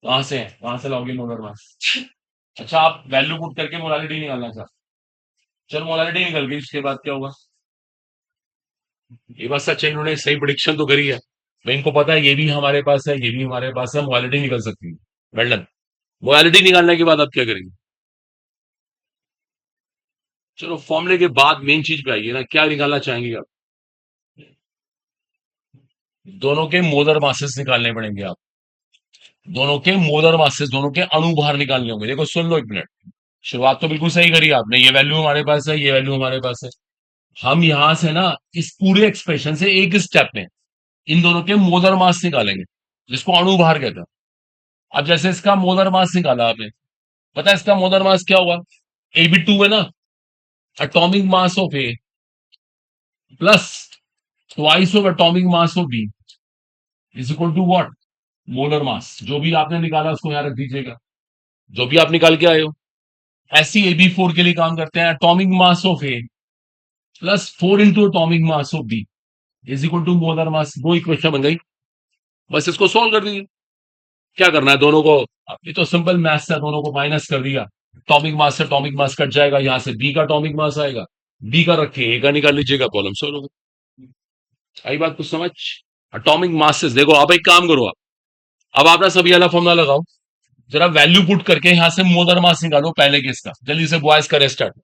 कहाँ से है, कहाँ से लाओगे मोलर मास? अच्छा, आप वैल्यू पुट करके मोलालिटी निकालना चाहते? चलो मोलालिटी निकल गई, उसके बाद क्या होगा? ये बात सच है, इन्होंने सही प्रिडिक्शन तो करी है। मैं इनको पता है ये भी हमारे पास है, ये भी हमारे पास है, मोबालिटी निकल सकती है। Well done. मोबालिटी निकालने के बाद आप क्या करेंगे? चलो फॉर्मूले के बाद मेन चीज पे आइए ना, क्या निकालना चाहेंगे आप? दोनों के मोलर मासेस निकालने पड़ेंगे आप, दोनों के मोलर मासेस, दोनों के अणु बाहर निकालने होंगे। देखो सुन लो एक मिनट, शुरुआत तो बिल्कुल सही करी आपने, ये वैल्यू हमारे पास है, ये वैल्यू हमारे पास है। हम यहां से ना, इस पूरे एक्सप्रेशन से एक स्टेप में इन दोनों के मोलर मास निकालेंगे, जिसको अणु भार कहते हैं। अब जैसे इसका मोलर मास निकाला आपने, पता है इसका मोलर मास क्या हुआ? ए बी टू है ना, atomic mass of A plus twice of atomic mass of B is equal to what? Molar mass. जो भी आपने निकाला उसको यहां रख दीजिएगा, जो भी आप निकाल के आए हो। ऐसी ए बी फोर के लिए काम करते हैं, atomic mass of A plus 4 into atomic mass of B is equal to molar mass. दो इक्वेशन बन गई, बस इसको सॉल्व कर दीजिए। क्या करना है दोनों को? ये तो सिंपल मैथ्स है, दोनों को माइनस कर दिया, एटॉमिक मास से एटॉमिक मास कट जाएगा, यहां से बी का एटॉमिक मास आएगा, बी का रखिए, ए का निकाल लीजिएगा, प्रॉब्लम सॉल्व हो गई। आई बात कुछ समझ? एटॉमिक मासेस देखो, आप एक काम करो, आप अब आप ना सभी वाला फॉर्मूला लगाओ, जरा वैल्यू पुट करके यहां से मोलर मास निकालो पहले केस का, जल्दी से बॉयज करें स्टार्ट।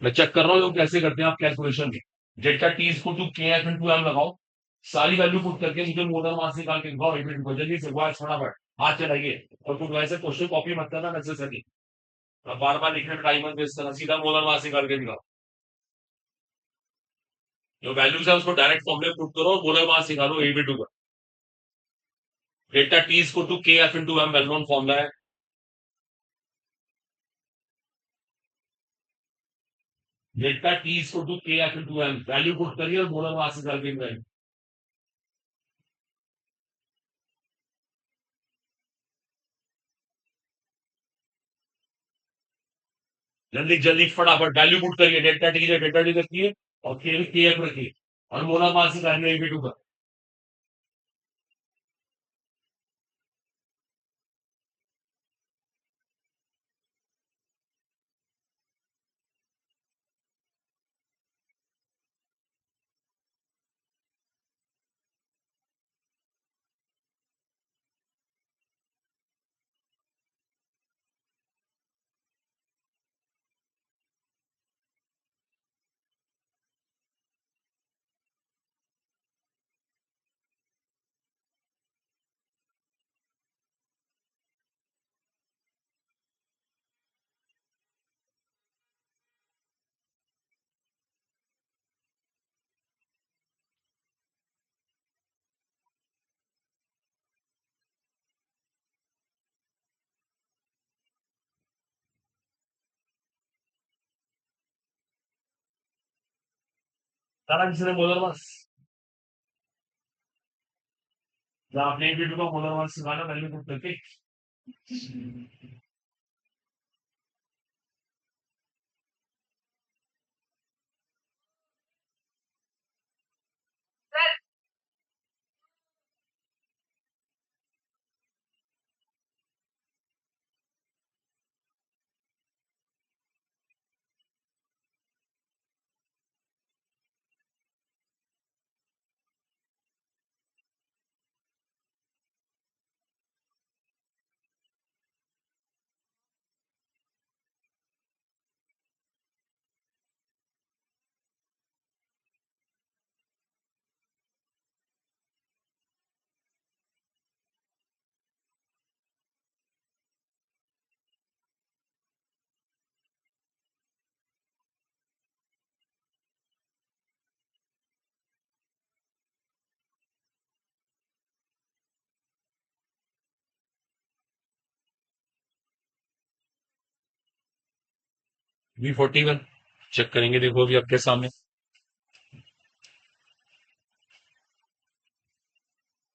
मैं चेक कर रहा हूँ लोग कैसे करते हैं आप कैलकुलेशन में। डेल्टा टी इसको two K F into M लगाओ, सारी वैल्यू पुट करके मुझे मोलर मास निकाल के दिखाओ, एक मिनट को जल्दी से बॉयज फटाफट हाथ चलाइए। और कुछ वैसे क्वेश्चन कॉपी मत करना नेसेसरी, बार बार लिखने में टाइम मत वेस्ट करना, सीधा मोलर मास निकाल के दिखाओ। जो वैल्यूज है उसको डायरेक्ट फॉर्मूले पुट करो और मोलर मास निकालो ए बी टू का। डेल्टा टी इसको two K F into M well known formula है। डेल्टा टी इसको two K F into M, value put करिए और मोलर मास निकाल के दिखाइए। जल्दी जल्दी फटाफट वैल्यू पुट करिए, डेल्टा टी रखिए और के एफ रखिए और मोलर मास निकालिए ए बी टू का। सारा किसी ने मोलर मास, आपने ए बी टू का मोलर मास निकाला वैल्यू पुट करके। V41 चेक करेंगे, देखो अभी आपके सामने।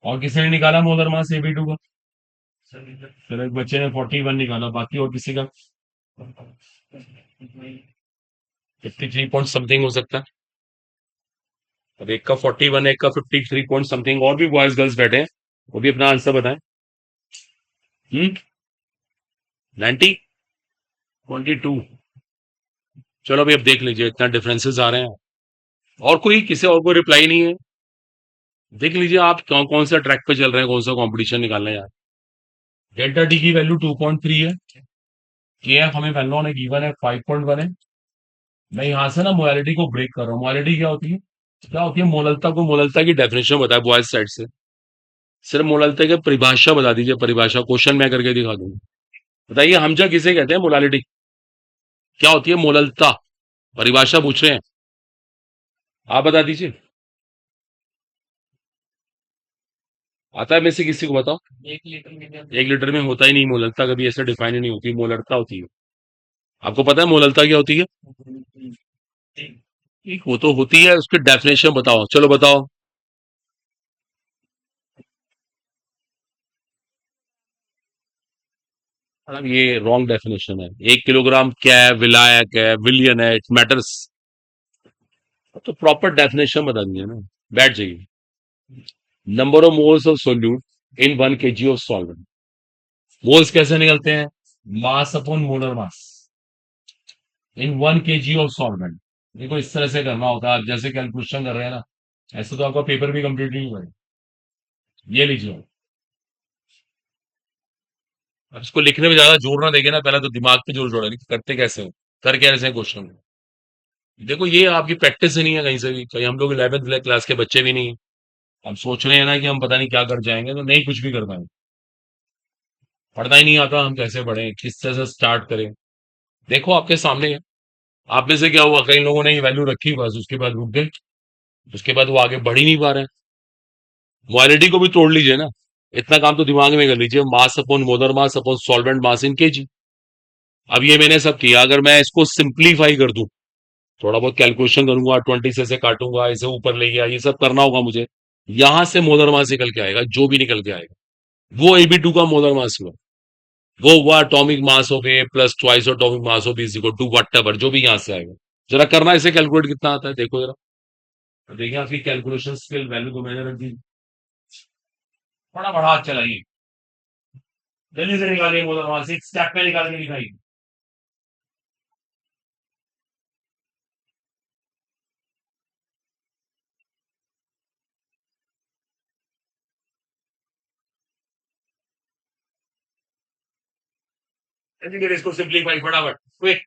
और किसी ने निकाला मोलर मास AB2 का? फिर एक बच्चे ने 41 निकाला, बाकी और किसी का? 53 पॉइंट समथिंग हो सकता है। अब एक का 41 है, एक का 53 पॉइंट समथिंग, और भी बॉयज गर्ल्स बैठे हैं, वो भी अपना आंसर बताएं। 90, 22। चलो अभी अब देख लीजिए, इतना डिफरेंसेस आ रहे हैं। और कोई, किसी और को रिप्लाई नहीं है? देख लीजिए आप कौन कौन सा ट्रैक पे चल रहे हैं, कौन सा कंपटीशन निकालना है यार। डेल्टा टी की वैल्यू 2.3 है। के एफ हमें पहले ने गिवन है 5.1 है। मैं यहाँ से ना मोलालिटी को ब्रेक कर रहा हूँ। मोलालिटी क्या होती है? क्या होती है मोललता को, मोललता की डेफिनेशन बताया बॉयज साइड से। सिर्फ मोललता की परिभाषा बता दीजिए, परिभाषा क्वेश्चन मैं करके दिखा दूंगा। बताइए हमजा किसे कहते हैं, मोलालिटी क्या होती है, मोललता परिभाषा पूछ रहे हैं, आप बता दीजिए। आता है में से किसी को बताओ। 1 लीटर में होता ही नहीं मोललता, कभी ऐसे डिफाइन ही नहीं होती, मोलरता होती है। आपको पता है मोललता क्या होती है? ठीक, वो तो होती है, उसकी डेफिनेशन बताओ, चलो बताओ। मतलब ये रॉन्ग डेफिनेशन है। 1 किलोग्राम क्या है, विलायक है, विलियन है, इट मैटर्स। तो प्रॉपर डेफिनेशन बता दीजिए ना। बैठ जाइए। Number of moles of solute in 1 kg of solvent. Moles कैसे निकलते हैं? मास upon molar mass in 1 kg of solvent. देखो इस तरह से करना होता है, आप जैसे कैलकुलेशन कर रहे हैं ना, ऐसे तो आपका पेपर भी कंप्लीट नहीं हुआ है। ये लीजिए। अब इसको लिखने में ज्यादा जोर ना देके ना, पहले तो दिमाग पे जोर जोड़े, करते कैसे हो, कर क्या रहे हैं क्वेश्चन। देखो ये आपकी प्रैक्टिस ही नहीं है कहीं से भी, कहीं हम लोग 11th क्लास के बच्चे भी नहीं है। हम सोच रहे हैं ना कि हम पता नहीं क्या कर जाएंगे, तो नहीं कुछ भी कर पाएंगे। पढ़ना ही नहीं आता, हम कैसे पढ़ें, किस तरह से स्टार्ट करें। देखो आपके सामने है। आप में से क्या हुआ, कई लोगों ने ये वैल्यू रखी, बस उसके बाद रुक गए, उसके बाद वो आगे बढ़ ही नहीं पा रहे हैं। मोलिटी को भी तोड़ लीजिए ना। इतना काम तो दिमाग में कर लीजिए, mass upon molar mass upon solvent mass in kg. अब ये मैंने सब किया, अगर मैं इसको सिंप्लीफाई कर दूं, थोड़ा बहुत कैलकुलेशन करूंगा, 20 से काटूंगा, इसे ऊपर ले गया, ये सब करना होगा मुझे। यहां से मोलर मास निकल के आएगा, जो भी निकल के आएगा वो AB2 का मोलर मास हुआ। वो हुआ atomic mass of A plus twice atomic mass of B is equal to whatever, जो भी यहां से आएगा। जरा करना, इसे कैलकुलेट कितना आता है देखो जरा। तो देखिए आपकी कैलकुलेशन स्किल वैल्यू को मैंने रख दी। बड़ा बड़ा हाथ चलाइए, जल्दी से निकालिए मोलर मास, एक स्टेप में निकाल के दिखाइए। जल्दी करिए इसको सिंप्लीफाई फटाफट, क्विक।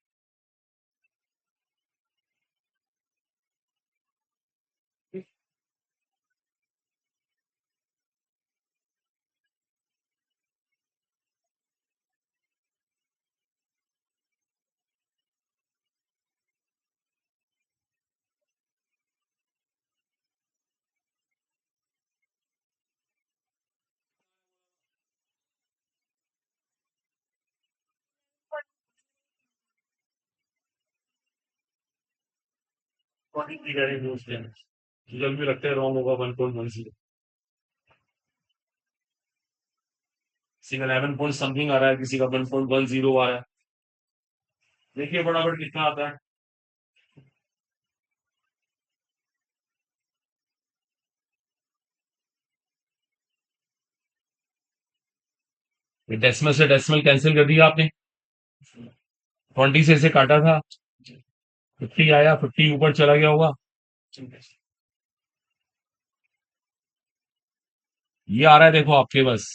जब भी लगता है रॉन्ग होगा 1.10। किसी का 11 पॉइंट समथिंग आ रहा है, किसी का 1.10 आ रहा है। देखिए फटाफट कितना आता है। डेसिमल से डेसिमल कैंसिल कर दिया आपने, 20 से इसे काटा था, 50 आया, 50 ऊपर चला गया होगा। ये आ रहा है देखो आपके बस,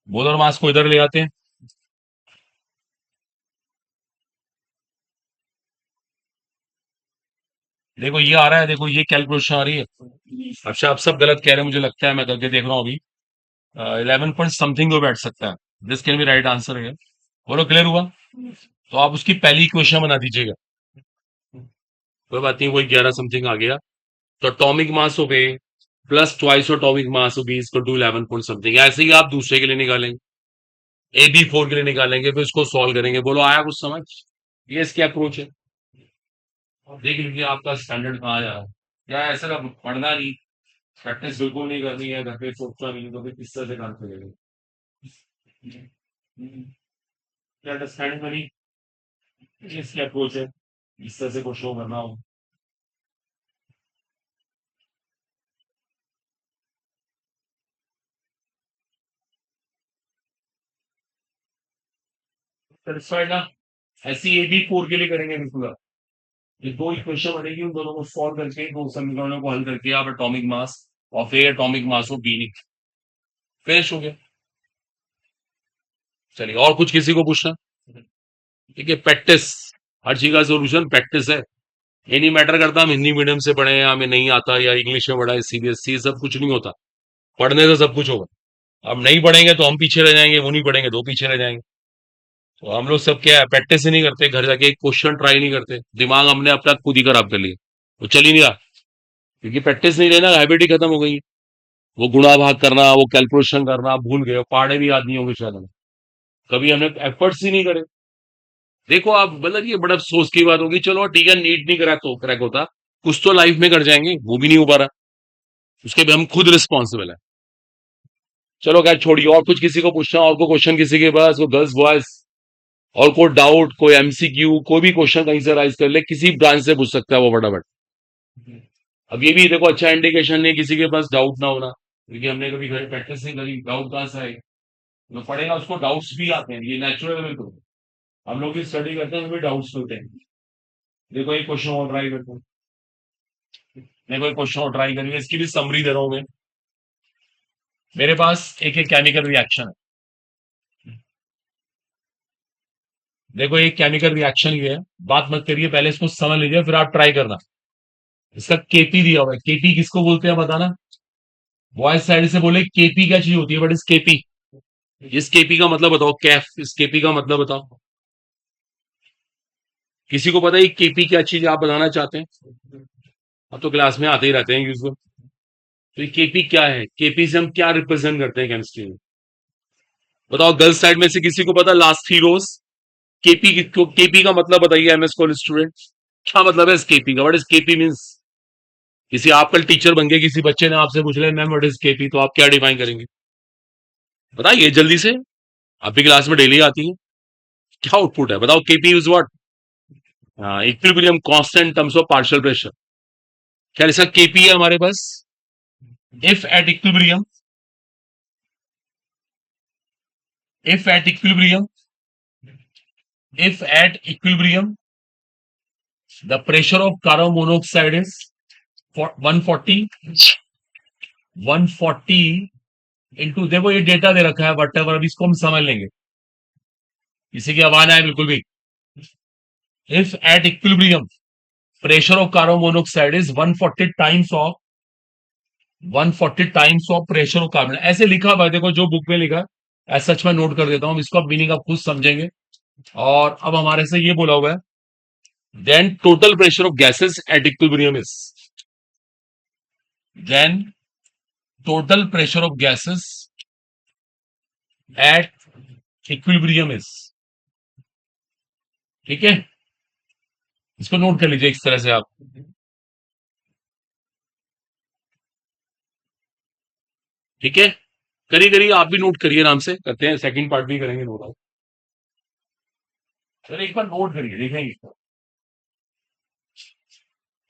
बोलर मास को इधर ले आते हैं। देखो ये आ रहा है, देखो ये कैलकुलेशन आ रही है। अच्छा आप सब गलत कह रहे हैं, मुझे लगता है, मैं करके देख रहा हूँ अभी। 11 पॉइंट समथिंग तो बैठ सकता है, this can be right answer है। बोलो क्लियर हुआ? तो आप उसकी पहली इक्वेशन बना दीजिएगा। कोई बात नहीं, वही 11 समथिंग आ गया। तो अटोमिक मास हो गए प्लस ट्वाइस अटोमिक मास हो गई इक्वल टू 11 पॉइंट समथिंग। ऐसे ही आप दूसरे के लिए निकालेंगे, AB4 के लिए निकालेंगे, फिर उसको सॉल्व करेंगे। बोलो आया कुछ समझ? ये इसकी अप्रोच है। अब देख लीजिए आपका स्टैंडर्ड कहाँ जा रहा है। क्या ऐसा का पढ़ना नहीं, प्रैक्टिस बिल्कुल नहीं करनी है, घर पे सोचना नहीं, तो फिर किस तरह से काम करेंगे? क्या अंडरस्टैंडिंग बनी? ये इसकी अप्रोच है, इस तरह से को शो करना हो। सेटिस्फाइड ना? ऐसी AB4 के लिए करेंगे बिल्कुल। ये दो इक्वेशन बनेगी, उन दोनों को सॉल्व करके, दो समीकरणों को हल करके आप atomic mass of A atomic mass of B निकाल, फिनिश हो गया। चलिए और कुछ किसी को पूछना? ठीक है, प्रैक्टिस, हर चीज का सोल्यूशन प्रैक्टिस है। ये नहीं मैटर करता हम हिंदी मीडियम से पढ़े हैं, हमें नहीं आता, या इंग्लिश में पढ़ा है, CBSE, सब कुछ नहीं होता। पढ़ने से सब कुछ होगा। अब नहीं पढ़ेंगे तो हम पीछे रह जाएंगे, वो नहीं पढ़ेंगे तो वो पीछे रह जाएंगे। तो हम लोग सब क्या है, प्रैक्टिस ही नहीं करते, घर जाके एक क्वेश्चन ट्राई नहीं करते, दिमाग हमने अपना खुद ही खराब कर लिया, वो चल ही नहीं रहा, क्योंकि प्रैक्टिस नहीं रहना, हैबिट ही खत्म हो गई है। वो गुणा भाग करना, वो कैलकुलेशन करना भूल गए, पहाड़े भी याद नहीं होंगे शायद हमें, कभी हमने एफर्ट्स ही नहीं करे। देखो आप, मतलब ये बड़ा अफसोस की बात होगी। चलो ठीक है, नीट नहीं करा तो क्रैक होता, कुछ तो लाइफ में कर जाएंगे, वो भी नहीं हो पा रहा, उसके भी हम खुद रिस्पॉन्सिबल है। चलो खैर छोड़िए, और कुछ किसी को पूछना, और कोई क्वेश्चन किसी के पास, वो गर्ल्स बॉयज, और कोई डाउट, कोई MCQ, कोई भी क्वेश्चन कहीं से राइज कर ले, किसी ब्रांच से पूछ सकता है वो फटाफट। अब ये भी देखो अच्छा इंडिकेशन नहीं किसी के पास डाउट ना होना, क्योंकि हमने कभी घर प्रैक्टिस नहीं करी, डाउट कहाँ से आए? जो पढ़ेगा उसको डाउट्स भी आते हैं, ये नेचुरल है बिल्कुल। हम लोग भी स्टडी करते हैं, हमें डाउट्स होते हैं। देखो एक क्वेश्चन और ट्राई करते हैं, देखो एक क्वेश्चन और ट्राई करेंगे, इसकी भी समरी दे रहा हूं मैं। मेरे पास एक एक केमिकल रिएक्शन है, देखो एक केमिकल रिएक्शन ये है, बात मत करिए, पहले इसको समझ लीजिए फिर आप ट्राई करना। इसका KP दिया हुआ है, KP किसको बोलते हैं बताना? बॉयज साइड से बोले KP क्या चीज होती है, बट इस KP, इस KP का मतलब बताओ, कैफ, इस KP का मतलब बताओ, किसी को पता है KP क्या चीज आप बताना चाहते हैं? अब तो क्लास में आते ही रहते हैं यूजुअल। तो ये KP क्या है, KP से हम क्या रिप्रेजेंट करते हैं केमिस्ट्री में? बताओ गर्ल्स साइड में से किसी को पता, लास्ट 3 रोज, KP का मतलब बताइए, MS कॉलेज स्टूडेंट, क्या मतलब है इस KP का? What is KP means? किसी आप कल टीचर बन गए, किसी बच्चे ने आपसे पूछ लिया मैम व्हाट इज KP, तो आप क्या डिफाइन करेंगे? बताइए जल्दी से, आपकी क्लास में डेली आती है, क्या आउटपुट है बताओ? KP is what? Equilibrium constant terms of partial pressure. क्या इसका KP है हमारे पास? If at equilibrium, if at equilibrium, if at equilibrium the pressure of carbon monoxide is 140, 140 into, देखो ये डेटा दे रखा है वट एवर, अभी इसको हम समझ लेंगे, किसी की आवाज आए बिल्कुल भी। If at equilibrium pressure of carbon monoxide is 140 times of, 140 times of pressure of carbon, ऐसे लिखा हुआ है, देखो जो बुक में लिखा है ऐसा सच मैं नोट कर देता हूं, इसका मीनिंग आप खुद समझेंगे। और अब हमारे से ये बोला हुआ है, then total pressure of gases at equilibrium is, then total pressure of gases at equilibrium is, ठीक है, इसको नोट कर लीजिए इस तरह से आप, ठीक है। करिए करिए, आप भी नोट करिए, आराम से करते हैं, सेकंड पार्ट भी करेंगे नोट। सर एक बार नोट करिए, देखेंगे।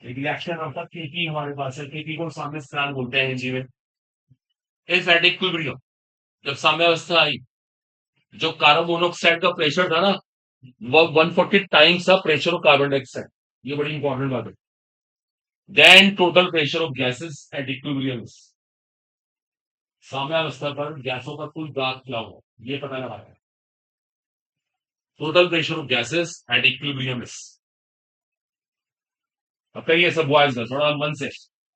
एक रिएक्शन आपका केपी हमारे पास है, केपी को सामने स्थिरांक बोलते हैं हिंदी में। इफ एट इक्विलिब्रियम, जब साम्यावस्था आई, जो कार्बन मोनोऑक्साइड का प्रेशर था ना, वो 140 टाइम्स था प्रेशर ऑफ कार्बन डाइऑक्साइड। ये बड़ी इंपॉर्टेंट बात है। Then total pressure of gases at equilibrium, साम्यावस्था पर गैसों का कुल दाब क्या होगा, ये पता लगाना है। Total pressure of gases at equilibrium. अब करिए सब बॉयज का थोड़ा मन से,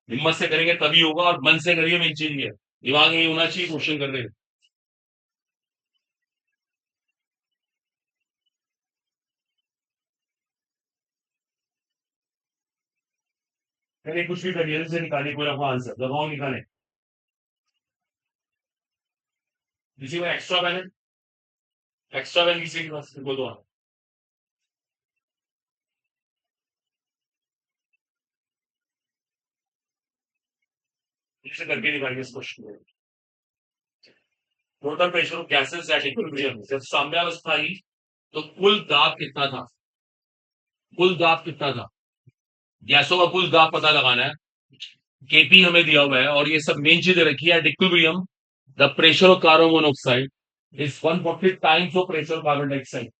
हिम्मत से करेंगे तभी होगा, और मन से करिए, मेन चीज ये दिमाग में ये होना चाहिए क्वेश्चन कर रहे हैं। करिए कुछ भी करिए, जल्दी से निकालिए कोई अपना आंसर, दबाओ निकालें। किसी में एक्स्ट्रा पेन है? एक्स्ट्रा पेन किसी के पास बोल दो। इसे करके दिखाइए इस क्वेश्चन को। Total pressure of gases at equilibrium, जब साम्यावस्था आई तो कुल दाब कितना था? कुल दाब कितना था? गैसों का कुल दाब पता लगाना है। केपी हमें दिया हुआ है, और ये सब मेन चीजें रखी है। At equilibrium the pressure of carbon monoxide is 140 times of pressure of carbon dioxide.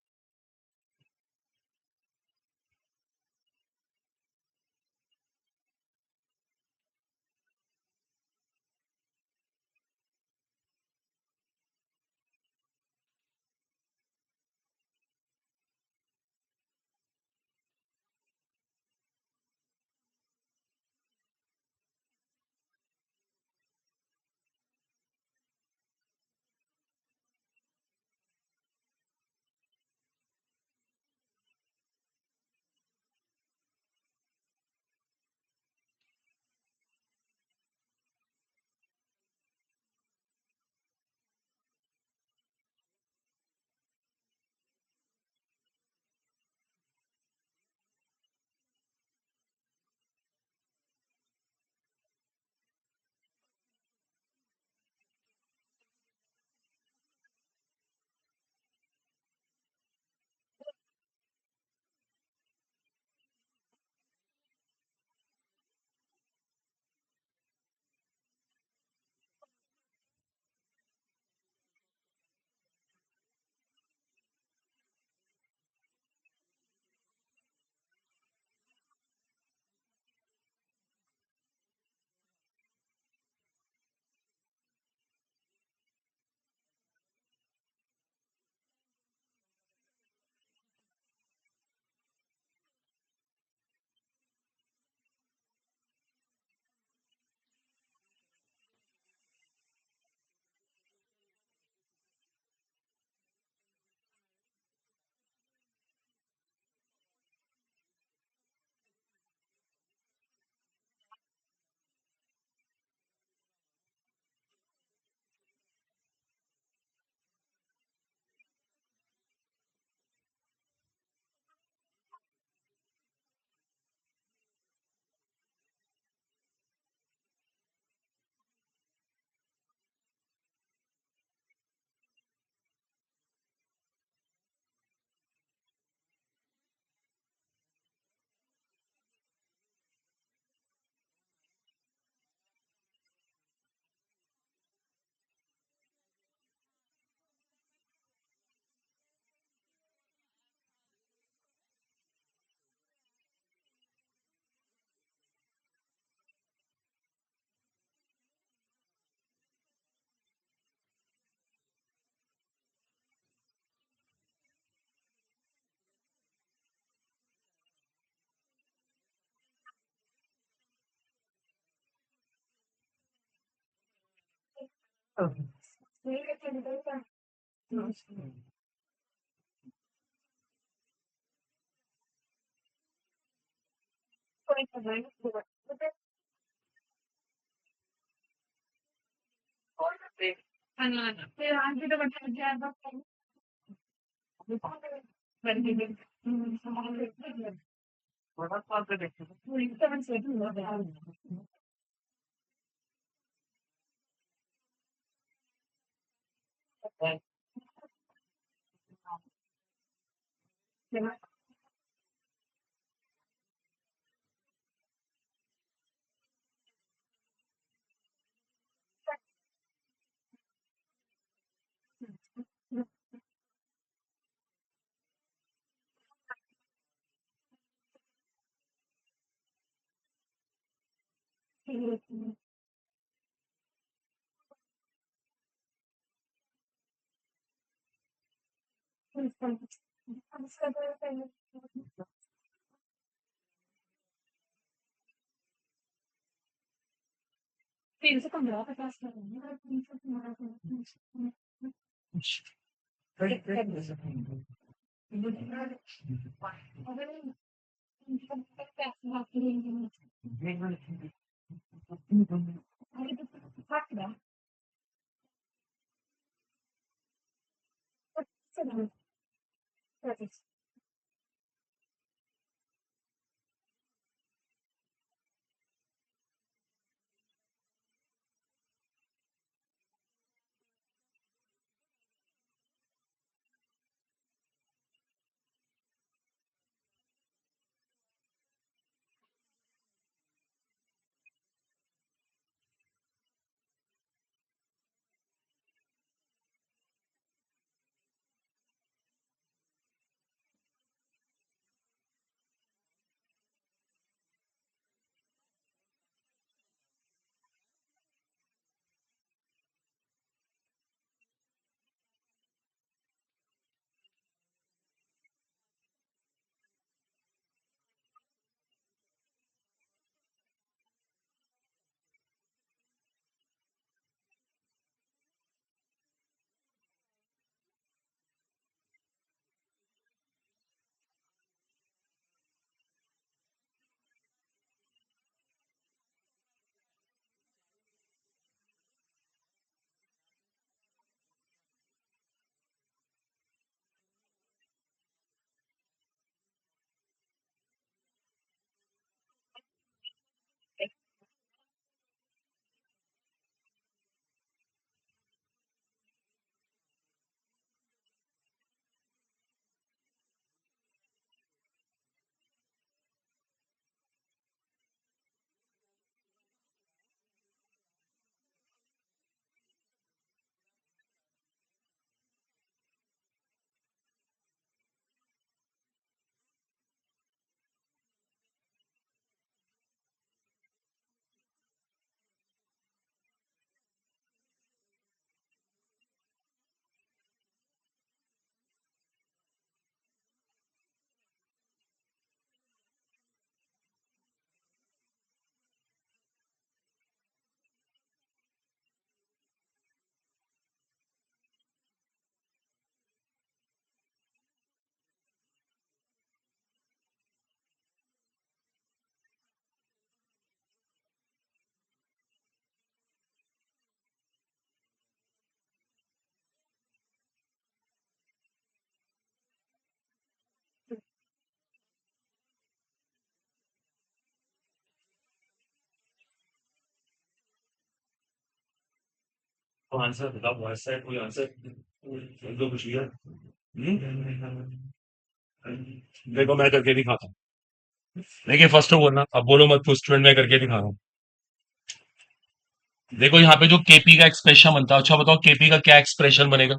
तो आंसर बताओ, बहुत साइड कोई आंसर दो कुछ लिया। देखो मैं करके दिखाता हूँ। देखिए फर्स्ट तो बोलना, अब बोलो मत, फर्स्ट स्टूडेंट मैं करके दिखा रहा हूँ। देखो यहाँ पे जो केपी का एक्सप्रेशन बनता है, अच्छा बताओ केपी का क्या एक्सप्रेशन बनेगा?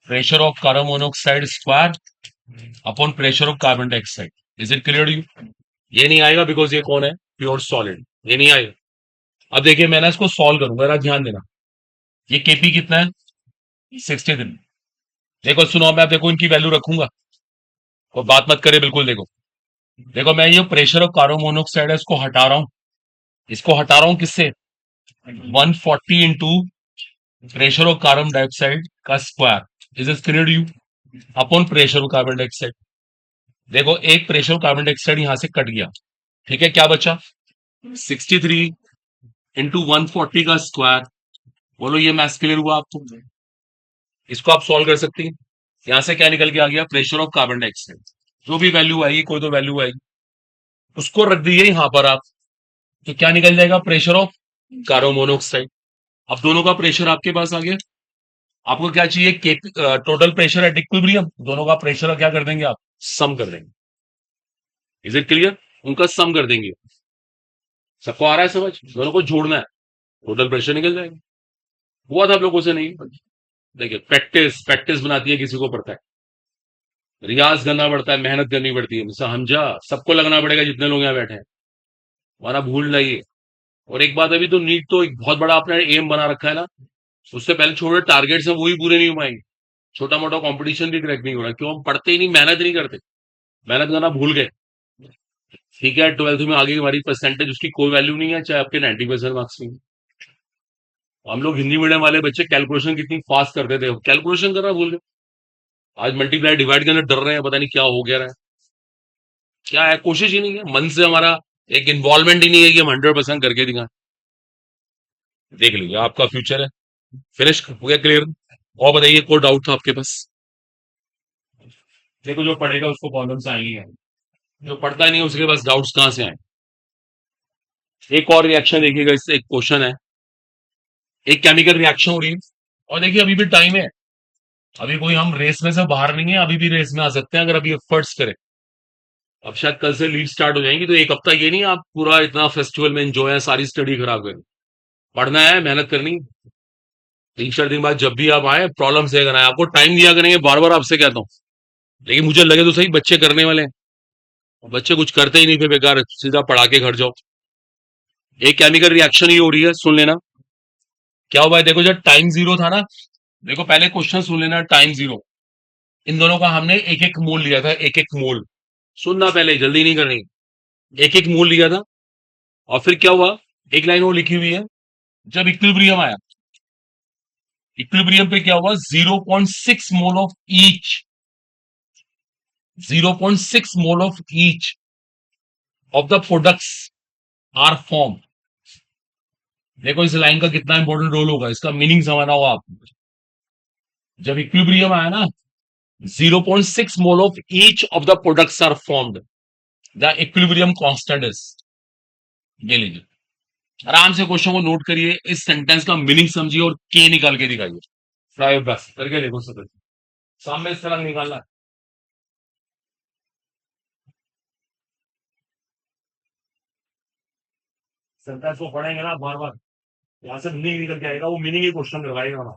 Pressure of carbon monoxide square upon pressure of carbon dioxide. Is it clear you? ये नहीं आएगा बिकॉज ये कौन है? प्योर सॉलिड, ये नहीं आएगा। अब देखिए मैं ना इसको सॉल्व करूंगा, जरा ध्यान देना। ये केपी कितना है? 63। देखो सुनो, मैं देखो इनकी वैल्यू रखूंगा और बात मत करे बिल्कुल। देखो देखो मैं ये प्रेशर ऑफ कार्बन मोनोऑक्साइड है इसको हटा रहा हूं। इसको हटा रहा हूं किससे? 140 into pressure of carbon dioxide का square. Is it clear you? Upon pressure of carbon dioxide. देखो एक प्रेशर ऑफ कार्बन डाइऑक्साइड यहां से कट गया, ठीक है, क्या बचा? 63 इंटू 140 का स्क्वायर। बोलो ये मैथ्स क्लियर हुआ आपको? इसको आप सॉल्व कर सकती हैं। यहां से क्या निकल के आ गया? Pressure of carbon dioxide. जो भी वैल्यू आएगी, कोई तो वैल्यू आएगी, उसको रख दीजिए यहां पर आप। तो क्या निकल जाएगा? Pressure of carbon monoxide. अब दोनों का प्रेशर आपके पास आ गया। आपको क्या चाहिए? टोटल प्रेशर एट इक्विलिब्रियम, दोनों का प्रेशर का क्या कर देंगे आप? सम कर देंगे। Is it clear? उनका सम कर देंगे। सबको आ रहा है समझ? दोनों को जोड़ना है, टोटल प्रेशर निकल जाएगा। हुआ था आप लोगों से नहीं? देखिए, प्रैक्टिस प्रैक्टिस बनाती है, किसी को पड़ता है, रियाज करना पड़ता है, मेहनत करनी पड़ती है, समझा? सबको लगना पड़ेगा जितने लोग यहाँ बैठे हैं, वरना भूल जाइए। और एक बात, अभी तो नीट तो एक बहुत बड़ा आपने एम बना रखा है ना, उससे पहले छोटे टारगेट्स हैं, वही पूरे नहीं हो पाएंगे। छोटा मोटा कंपटीशन भी क्रैक नहीं हो रहा, क्यों? हम पढ़ते ही नहीं, मेहनत नहीं करते, मेहनत करना भूल गए। ठीक है, ट्वेल्थ में आगे हमारी परसेंटेज, उसकी कोई वैल्यू नहीं है, चाहे आपके 90% मार्क्स नहीं। हम लोग हिंदी मीडियम वाले बच्चे कैलकुलेशन कितनी फास्ट करते थे, कैलकुलेशन करना भूल गए। आज मल्टीप्लाई डिवाइड के अंदर डर रहे हैं, पता नहीं क्या हो गया रहा है। क्या है? कोशिश ही नहीं है, मन से हमारा एक इन्वॉल्वमेंट ही नहीं है कि हम 100% करके दिखाएं। देख लीजिए, आपका फ्यूचर है। फिनिश हो गया, क्लियर? और बताइए, कोई डाउट था आपके पास? देखो, जो पढ़ेगा उसको प्रॉब्लम्स आएंगी, जो पढ़ता नहीं है उसके पास डाउट्स कहां से आए? एक और रिएक्शन देखिएगा, इससे एक क्वेश्चन है, एक केमिकल रिएक्शन हो रही है, और देखिए अभी भी टाइम है, अभी कोई हम रेस में से बाहर नहीं है, अभी भी रेस में आ सकते हैं अगर अभी एफर्ट्स करें। अब शायद कल से लीव स्टार्ट हो जाएंगी, तो एक हफ्ता ये नहीं आप पूरा इतना फेस्टिवल में एंजॉय है, सारी स्टडी खराब करें। पढ़ना है, मेहनत करनी। 3-4 दिन बाद जब भी आप आए, प्रॉब्लम से करना है, आपको टाइम दिया करेंगे, बार बार आपसे कहता हूँ। लेकिन मुझे लगे तो सही, बच्चे करने वाले हैं। बच्चे कुछ करते ही नहीं, फिर बेकार सीधा पढ़ा के घर जाओ। एक केमिकल रिएक्शन ही हो रही है, सुन लेना क्या हुआ है। देखो, जब टाइम जीरो था ना, देखो पहले क्वेश्चन सुन लेना, टाइम जीरो, इन दोनों का हमने एक एक मोल लिया था, एक एक मोल। सुनना पहले, जल्दी नहीं करनी। एक एक मोल लिया था, और फिर क्या हुआ, एक लाइन वो लिखी हुई है, जब इक्विलिब्रियम आया, इक्विलिब्रियम पे क्या हुआ, 0.6 mole of each, 0.6 mole of each of the products are form. देखो इस लाइन का कितना इंपॉर्टेंट रोल होगा, इसका मीनिंग समझना होगा आपको। जब इक्विलिब्रियम आया ना, 0.6 mole of each of the products are formed. The equilibrium constant is, ये लीजिए, आराम से क्वेश्चन को नोट करिए, इस सेंटेंस का मीनिंग समझिए और के निकाल के दिखाइए। ट्राई बस करके देखो, सब सामने इस तरह निकालना है। सेंटेंस को पढ़ेंगे ना बार बार, यहाँ से मीनिंग निकल के आएगा, वो मीनिंग ही क्वेश्चन लगाएगा ना।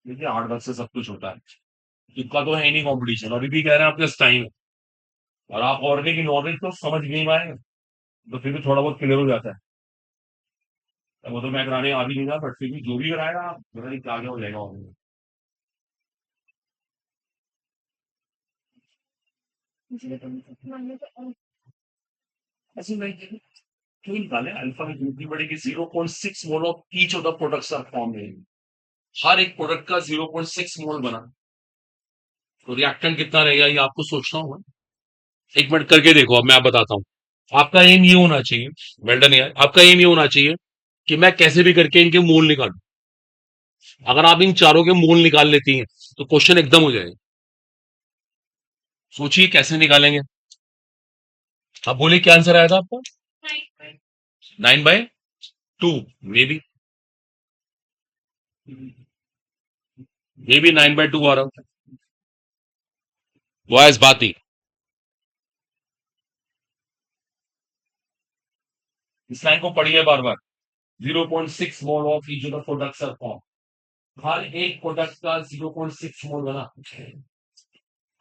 देखिए, हार्ड वर्क से सब कुछ होता है, इतना तो है ही नहीं कॉम्पिटिशन, अभी भी कह रहे हैं आपके टाइम, और आप ऑर्गेनिक नॉलेज तो समझ नहीं पाए, तो फिर भी थोड़ा बहुत क्लियर हो जाता है। अब वो तो मैं कराने आ भी नहीं था, बट फिर भी जो भी कराएगा आप पता नहीं क्या क्या हो जाएगा। ऐसे नहीं, क्यों निकाले? अल्फा की गिनती बढ़ेगी, 0.6 mole of each of the products are form. हर एक प्रोडक्ट का 0.6 मोल बना, तो रिएक्टेंट कितना रहेगा ये आपको सोचना होगा। एक मिनट करके देखो, अब मैं आप बताता हूँ। आपका एम ये होना चाहिए, वेल्डन यार, आपका एम ये होना चाहिए कि मैं कैसे भी करके इनके मोल निकालूं। अगर आप इन चारों के मोल निकाल लेती हैं तो क्वेश्चन एकदम हो जाएगा। सोचिए कैसे निकालेंगे। आप बोलिए क्या आंसर आया था आपको? 9/2, मे बी, 9/2 आ रहा हूं। वॉइस बात ही, इस लाइन को पढ़िए बार बार, 0.6 mole of each of the products are form. हर एक प्रोडक्ट का 0.6 मोल बना,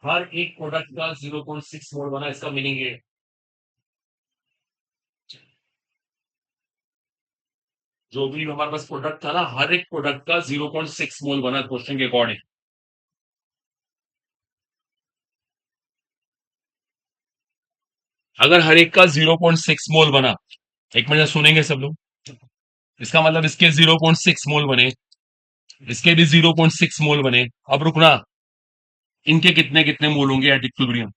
हर एक प्रोडक्ट का 0.6 मोल बना, इसका मीनिंग ये, जो भी हमारे पास प्रोडक्ट था ना, हर एक प्रोडक्ट का 0.6 मोल बना क्वेश्चन के अकॉर्डिंग। अगर हर एक का 0.6 मोल बना, एक मिनट सुनेंगे सब लोग, इसका मतलब इसके 0.6 मोल बने, इसके भी 0.6 मोल बने। अब रुकना, इनके कितने कितने मोल होंगे एट इक्विलिब्रियम?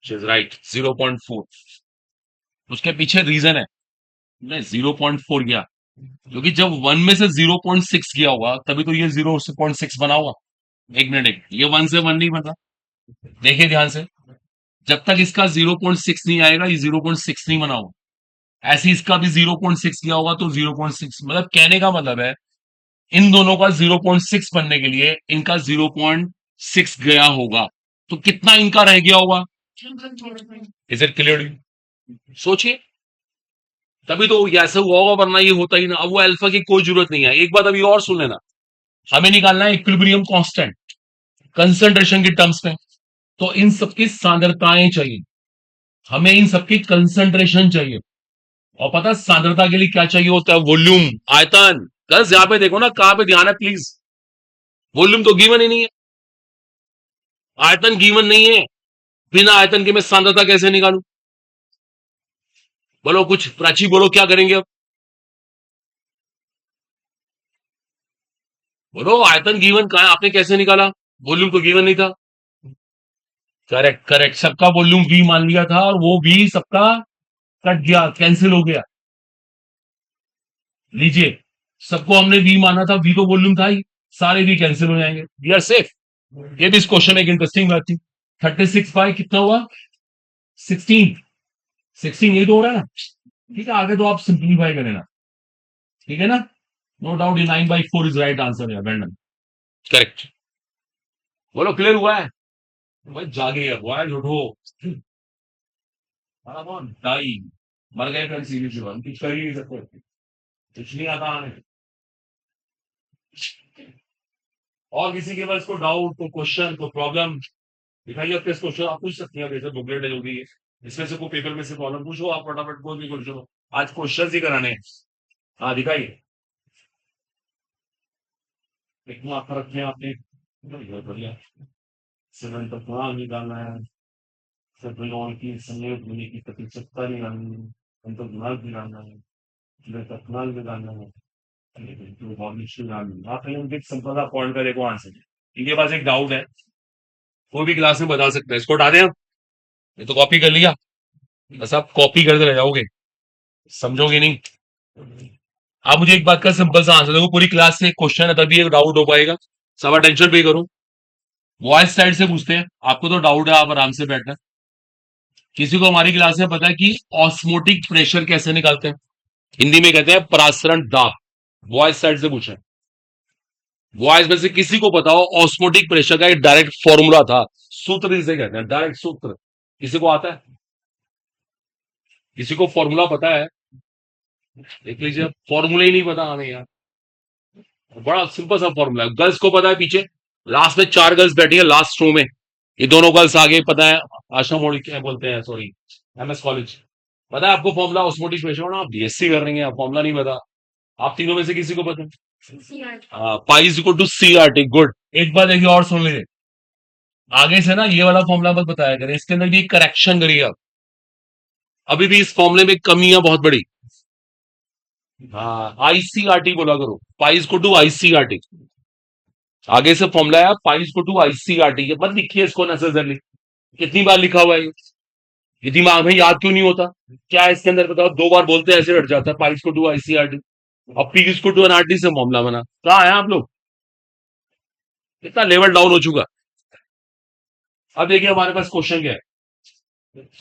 राइट, 0.4। उसके पीछे रीजन है, नहीं 0.4 गया, क्योंकि जब 1 में से 0.6 गया होगा तभी तो ये 0.6 बना होगा। एक मिनट, ये 1 से 1 नहीं बना, देखिए ध्यान से, जब तक इसका 0.6 नहीं आएगा ये 0.6 नहीं बना होगा। ऐसे इसका भी 0.6 किया होगा तो 0.6, मतलब कहने का मतलब है इन दोनों का 0.6 बनने के लिए इनका 0.6 गया होगा, तो कितना इनका रह गया होगा? Is it clear? सोचिए, तभी तो ये ऐसा हुआ होगा, वरना ये होता ही ना। अब वो अल्फा की कोई जरूरत नहीं है। एक बात अभी और सुन लेना, हमें निकालना है इक्विलिब्रियम कांस्टेंट कंसंट्रेशन के टर्म्स में। तो इन सबकी सांद्रताएं चाहिए, हमें इन सबकी कंसंट्रेशन चाहिए। और पता है सांद्रता के लिए क्या चाहिए होता है? वॉल्यूम, आयतन। बस यहां पे देखो ना, कहां पे ध्यान है प्लीज। वॉल्यूम तो गिवन ही नहीं है, आयतन गिवन नहीं है। बिना आयतन के मैं सांद्रता कैसे निकालूं? बोलो कुछ, प्राची बोलो क्या करेंगे अब? बोलो, आयतन गिवन कहा है, आपने कैसे निकाला? वॉल्यूम तो गिवन नहीं था। करेक्ट करेक्ट, सबका वॉल्यूम वी मान लिया था और वो वी सबका कट गया, कैंसिल हो गया। लीजिए, सबको हमने वी माना था, वी तो वॉल्यूम था ही, सारे वी कैंसिल हो जाएंगे, वी आर सेफ। ये भी इस क्वेश्चन में एक इंटरेस्टिंग बात थी। 36 बाई कितना हुआ? 16। 16 ये तो हो रहा है ना? ठीक है, आगे तो आप सिंप्लीफाई करें ना, ठीक है ना? नो डाउट ये 9/4 इज राइट आंसर है, अबेंडन। करेक्ट। बोलो क्लियर हुआ है? भाई जागे हुआ है, उठो। डाई, मर गए कल सीरीज वन, कुछ कर ही नहीं सकते, कुछ नहीं आता हमें। और किसी के पास कोई डाउट, कोई क्वेश्चन, कोई प्रॉब्लम दिखाइए अपने क्वेश्चन, आप पूछ सकती हैं। जैसे बुकलेट है जो भी है, इसमें से कोई पेपर में से प्रॉब्लम पूछो आप फटाफट, कोई भी क्वेश्चन हो। आज क्वेश्चन ही कराने हैं। हाँ दिखाइए, एक मार्क रखे हैं आपने, बहुत बढ़िया। सीमेंट का गुणांक निकालना है, सतुलॉन की संयोग होने की प्रतिशतता निकालनी है, अंतर गुणांक निकालना है, गुणांक निकालना है, तो बहुत मुश्किल निकालनी है। आप कहीं उनके सिंपल सा पॉइंट का देखो आंसर। इनके पास एक डाउट है, कोई भी क्लास में बता सकते हैं, इसको हटा दें हम। ये तो कॉपी कर लिया, बस आप कॉपी करते रह जाओगे, समझोगे नहीं। आप मुझे एक बात का सिंपल सा आंसर देखो, पूरी क्लास से क्वेश्चन है तभी एक डाउट हो पाएगा। सब अटेंशन पे करो। वॉइस साइड से पूछते हैं, आपको तो डाउट है, आप आराम से बैठना। किसी को हमारी क्लास में पता है कि ऑस्मोटिक प्रेशर कैसे निकालते हैं? हिंदी में कहते हैं परासरण दाब। वॉइस साइड से पूछे, वॉइस में से किसी को पता हो ऑस्मोटिक प्रेशर का एक डायरेक्ट फॉर्मूला था, सूत्र जिसे कहते हैं, डायरेक्ट सूत्र। किसी को आता है? किसी को फॉर्मूला पता है? देख लीजिए, फॉर्मूला ही नहीं पता हमें यार। बड़ा सिंपल सा फॉर्मूला है, गर्ल्स को पता है, पीछे लास्ट में 4 गर्ल्स बैठी है लास्ट रो में, ये दोनों गर्ल्स आगे पता है, आशा मोड़ी क्या बोलते हैं, सॉरी, एमएस कॉलेज। पता है आपको फॉर्मूला ऑस्मोटिक प्रेशर ना? आप बीएससी कर रही हैं, आप फॉर्मूला नहीं पता? आप तीनों में से किसी को पता है? Pi is equal to C R T, good. एक बार देखिए और सुन लीजिए, आगे से ना ये वाला फॉर्मूला मत बताया करें, इसके अंदर भी करेक्शन करिए आप। अभी भी इस फॉर्मूले में कमी है बहुत बड़ी। हाँ, आईसीआरटी बोला करो, pi is equal to ICRT. आगे से फॉर्मूला है pi is equal to ICRT, ये मत लिखिए इसको नेसेसरली। कितनी बार लिखा हुआ है ये दिमाग में याद क्यों नहीं होता? क्या है इसके अंदर बताओ, 2 बार बोलते हैं ऐसे हट जाता है, pi is equal to ICRT. अब P is equal to NRT से मामला बना, कहाँ है आप लोग? इतना लेवल डाउन हो चुका। अब देखिए हमारे पास क्वेश्चन क्या है,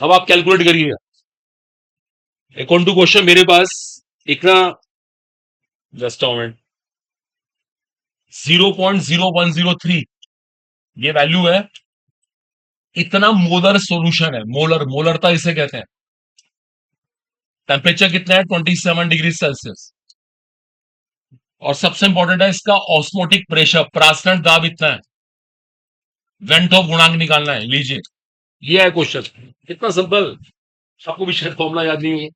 अब आप कैलकुलेट करिएगा। अकॉर्डिंग टू क्वेश्चन मेरे पास एक ना, जस्ट अ मिनट, 0.0103 ये वैल्यू है। इतना मोलर सॉल्यूशन है, मोलर, मोलरता इसे कहते हैं। टेम्परेचर कितना है? 27 डिग्री सेल्सियस। और सबसे इंपॉर्टेंट है इसका ऑस्मोटिक प्रेशर, प्रासरण दाब इतना है। वेंट ऑफ गुणांक निकालना है, लीजिए ये है क्वेश्चन, कितना सिंपल। आपको भी शायद फॉर्मूला याद नहीं है,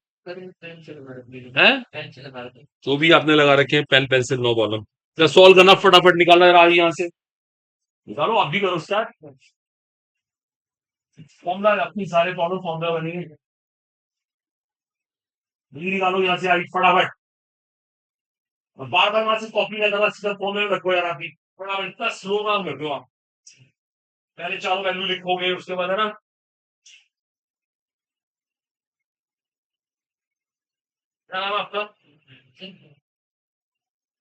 तो भी आपने लगा रखे हैं pen pencil, no problem. Solve करना फटाफट, निकालना रहा यहां से, निकालो आप भी करो स्टार्ट। फॉर्मूला अपनी सारे प्रॉब्लम फॉर्मूला बनेंगे, निकालो यहाँ से आई फटाफट। और बार बार वहां से कॉपी नहीं करना, सीधा फॉर्मूला रखो यार, आप भी फटाफट। इतना स्लो काम करते हो आप, पहले चारों वैल्यू लिखोगे उसके बाद है ना। क्या नाम है आपका?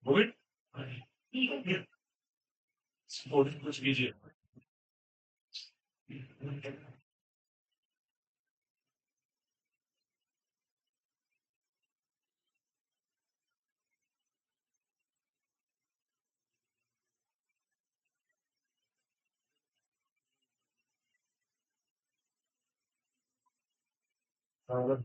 रोहित। कुछ कीजिए। शुरू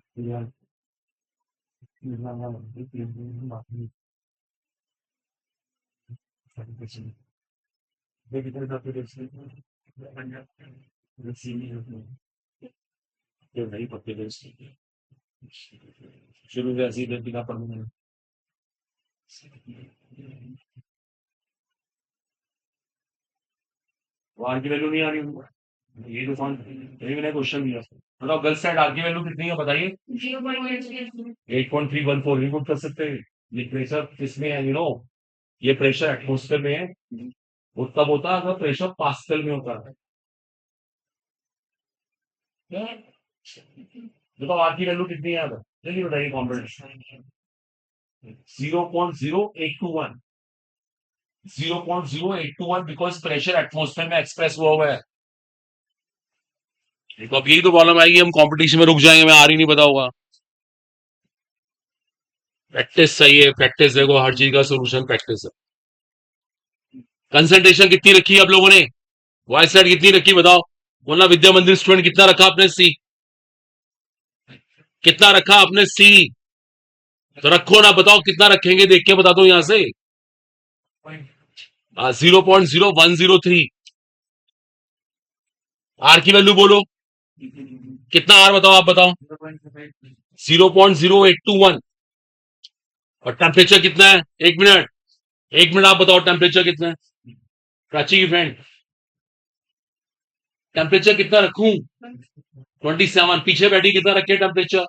से ऐसी गलती का पढ़ना आर की वैल्यू नहीं आ रही उनको। ये तो कौन यही मैंने क्वेश्चन दिया बताओ गर्ल साइड आर की वैल्यू कितनी है बताइए 8.314 इनपुट कर सकते हैं। ये प्रेशर किसमें है ये प्रेशर एटमोस्फेयर में है। वो तब होता है अगर प्रेशर पास्कल में होता है। बताओ आर की वैल्यू कितनी है अगर जल्दी बताइए कॉम्पिटेंस 0.0821 0.0821 बिकॉज प्रेशर एटमोस्फेयर में एक्सप्रेस हुआ है। देखो अब यही तो प्रॉब्लम आएगी हम कंपटीशन में रुक जाएंगे मैं आर ही नहीं पता होगा। प्रैक्टिस सही है प्रैक्टिस देखो हर चीज का सोल्यूशन प्रैक्टिस है। कंसंट्रेशन कितनी रखी है आप लोगों ने वॉइस साइड कितनी रखी बताओ बोलना विद्या मंदिर स्टूडेंट कितना रखा आपने सी कितना रखा आपने सी तो रखो ना बताओ कितना रखेंगे देख के बता दो यहां से 0.0103 आर की वैल्यू बोलो कितना आर बताओ आप बताओ 0.0821 और टेम्परेचर कितना है एक मिनट आप बताओ टेम्परेचर कितना है प्राची की फ्रेंड टेम्परेचर कितना रखूं 27 पीछे बैठी कितना रखे टेम्परेचर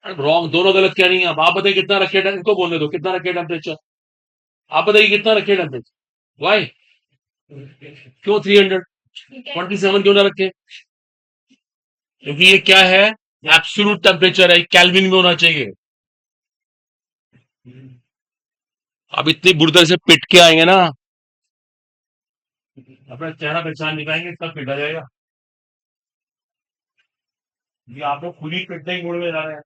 रॉन्ग दोनों गलत कह रही हैं अब आप बताइए कितना रखे इनको बोलने दो कितना रखे टेम्परेचर आप बताइए कितना रखे टेम्परेचर वाई क्यों 327 क्यों ना रखे क्योंकि ये क्या है एब्सोल्यूट टेम्परेचर है केल्विन में होना चाहिए। अब इतनी बुरी तरह से पिट के आएंगे ना अपना चेहरा पहचान नहीं पाएंगे तब पिटा जाएगा। ये आप लोग खुद ही पिटने के मूड में जा रहे हैं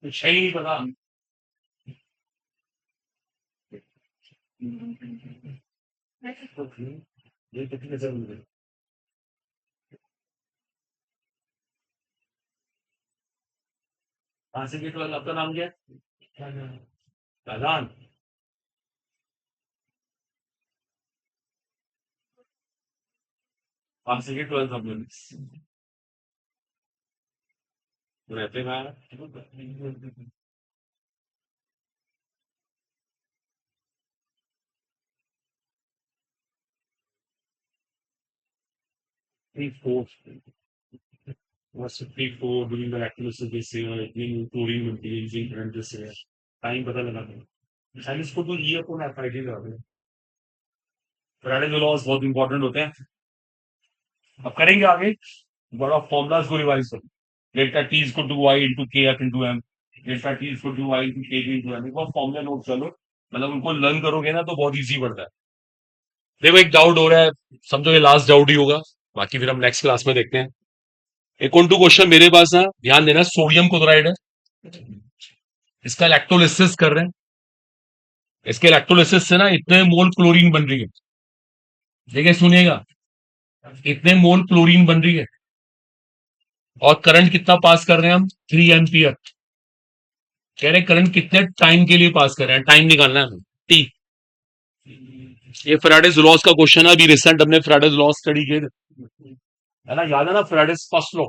कुछ है ही नहीं पता। ये कितने जरूरी है कहाँ से गेट वाला आपका नाम क्या है फैजान कहाँ से गेट ट्वेल्थ आप लोग रहते कहाँ हैं 54 was 54 during the activity this year in chlorine using current this year time पता लगा शायद इसको तो ये अपन एफआईडी कर रहे हैं फ्राइडे जो लॉस बहुत इंपॉर्टेंट होते हैं अब करेंगे आगे बड़ा फॉर्मूलाज को रिवाइज करो delta T is equal to Y into K F into M delta T is equal to Y into K into M एक बार फॉर्मूला नोट कर लो मतलब उनको लर्न करोगे ना तो बहुत इजी पड़ता है। देखो एक डाउट हो रहा है समझो ये लास्ट डाउट ही होगा बाकी फिर हम नेक्स्ट क्लास में देखते हैं। एक और टू क्वेश्चन मेरे पास है ध्यान देना सोडियम क्लोराइड है इसका इलेक्ट्रोलिसिस कर रहे हैं इसके इलेक्ट्रोलिसिस से ना इतने मोल क्लोरीन बन रही है देखिए सुनिएगा इतने मोल क्लोरीन बन रही है और करंट कितना पास कर रहे हैं हम 3 एम्पियर कह रहे करंट कितने टाइम के लिए पास कर रहे हैं टाइम निकालना है टी ये फ्राइडेज लॉस का क्वेश्चन है अभी रिसेंट हमने फ्राइडेज लॉस स्टडी किए है ना याद है ना फ्राइडेज फर्स्ट लॉ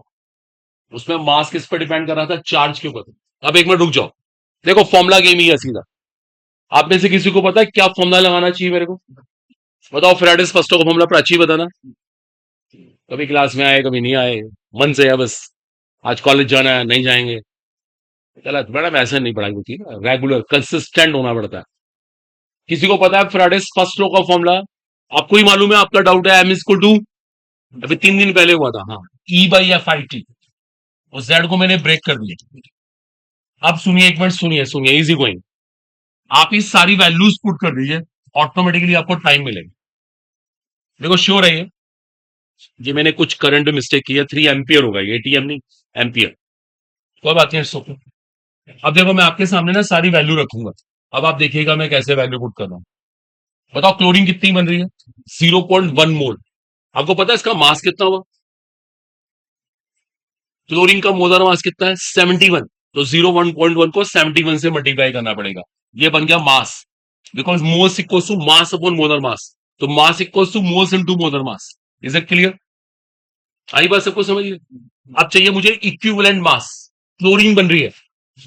उसमें मास किस पर डिपेंड कर रहा था चार्ज के ऊपर। अब एक मिनट रुक जाओ देखो फॉर्मुला गेम ही है सीधा आप में से किसी को पता है क्या फॉर्मुला लगाना चाहिए मेरे को बताओ फ्राइडेज फर्स्ट लॉ का फॉर्मुला प्राची बताना कभी क्लास में आए कभी नहीं आए मन से है बस आज कॉलेज जाना है नहीं जाएंगे गलत मैडम ऐसे नहीं पढ़ाई होती है रेगुलर कंसिस्टेंट होना पड़ता है। किसी को पता है फ्राइडेज फर्स्ट लॉ का फॉर्मुला आपको ही मालूम है आपका डाउट है एम इक्वल टू अभी 3 दिन पहले हुआ था हाँ ई बाई एफ आई टी उस जेड को मैंने ब्रेक कर दिया। अब सुनिए एक मिनट सुनिए इजी गोइंग आप इस सारी वैल्यूज पुट कर दीजिए ऑटोमेटिकली आपको टाइम मिलेगा। देखो श्योर है ये मैंने कुछ करंट मिस्टेक किया 3 एम्पियर होगा ये एटीएम नहीं एम्पियर कोई बात नहीं सो अब देखो मैं आपके सामने ना सारी वैल्यू रखूंगा अब आप देखिएगा मैं कैसे वैल्यू पुट कर रहा हूं। बताओ क्लोरीन कितनी बन रही है 0.1 मोल आपको पता है इसका मास कितना होगा क्लोरीन का मोलर मास कितना है? 71। तो 1.1 को 71 से मल्टीप्लाई करना पड़ेगा। ये बन गया mass, because moles equals to mass upon molar mass. तो mass equals to moles into molar mass. Is it clear? आई बात सबको समझ? अब चाहिए मुझे इक्विवेलेंट मास। क्लोरीन बन रही है।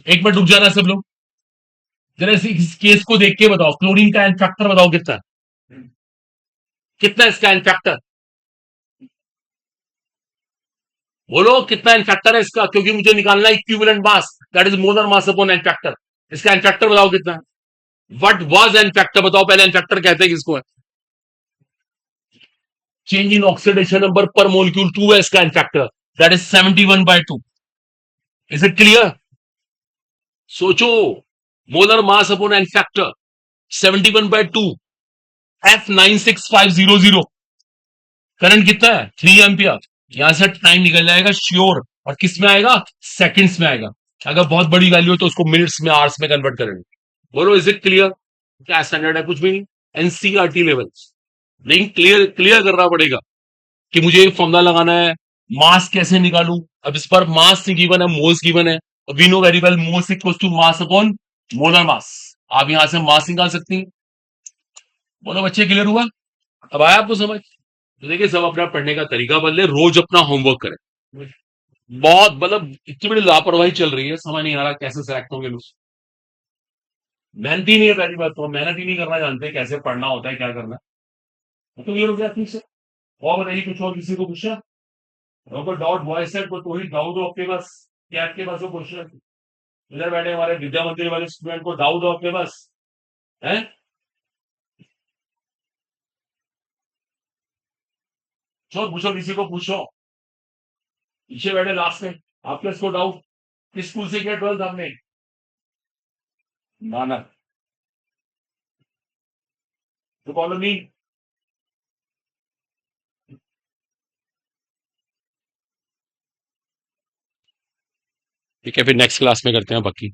एक मिनट रुक जाना सब लोग, जरा इस केस को देख के बताओ, क्लोरीन का एन फैक्टर बताओ कितना है? कितना है इसका एन फैक्टर? बोलो कितना एन फैक्टर है इसका, क्योंकि मुझे निकालना है equivalent mass, that is molar mass upon N factor. इसका एन फैक्टर बताओ कितना है? व्हाट वाज एन फैक्टर बताओ पहले, एन फैक्टर कहते हैं किसको है? Change in oxidation number per molecule 2 है इसका N factor, that is 71/2। Is it clear? सोचो, molar mass upon N factor 71/2, F96500। Current कितना है? 3 एम्पियर। यहां से टाइम निकल जाएगा श्योर, और किस में आएगा? सेकंड्स में आएगा। अगर बहुत बड़ी वैल्यू है तो उसको मिनट्स में, आवर्स में कन्वर्ट करेंगे। बोलो इज इट क्लियर? क्या स्टैंडर्ड है? कुछ भी नहीं, एनसीईआरटी लेवल। लेकिन क्लियर क्लियर करना पड़ेगा कि मुझे फॉर्मूला लगाना है, मास कैसे निकालूं। अब इस पर मास गिवन है, मोल्स गिवन है। We know very well moles equals to mass upon molar mass. आप यहां से मास निकाल सकती हैं। बोलो बच्चे, क्लियर हुआ? अब आया आपको समझ? तो देखिए, सब अपना पढ़ने का तरीका बदले, रोज अपना होमवर्क करें। बहुत मतलब इतनी बड़ी लापरवाही चल रही है, समझ नहीं आ रहा कैसे सेलेक्ट होंगे लोग। मेहनती नहीं है, पहली बात तो मेहनत ही नहीं करना जानते, कैसे पढ़ना होता है, क्या करना है। तो ये हो गया ठीक से। और बताइए, कुछ और किसी को पूछा? डॉक्टर डॉट वॉइस सेट को तो ही डाउट हो आपके पास? क्या आपके पास वो क्वेश्चन? इधर बैठे हमारे विद्या मंदिर वाले स्टूडेंट को डाउट हो आपके पास? है? पूछो किसी को पूछो, पीछे बैठे लास्ट में। आपके इसको डाउट? किस स्कूल से किया 12th आपने? नानक। तो कॉलोनी। ठीक है, फिर नेक्स्ट क्लास में करते हैं बाकी।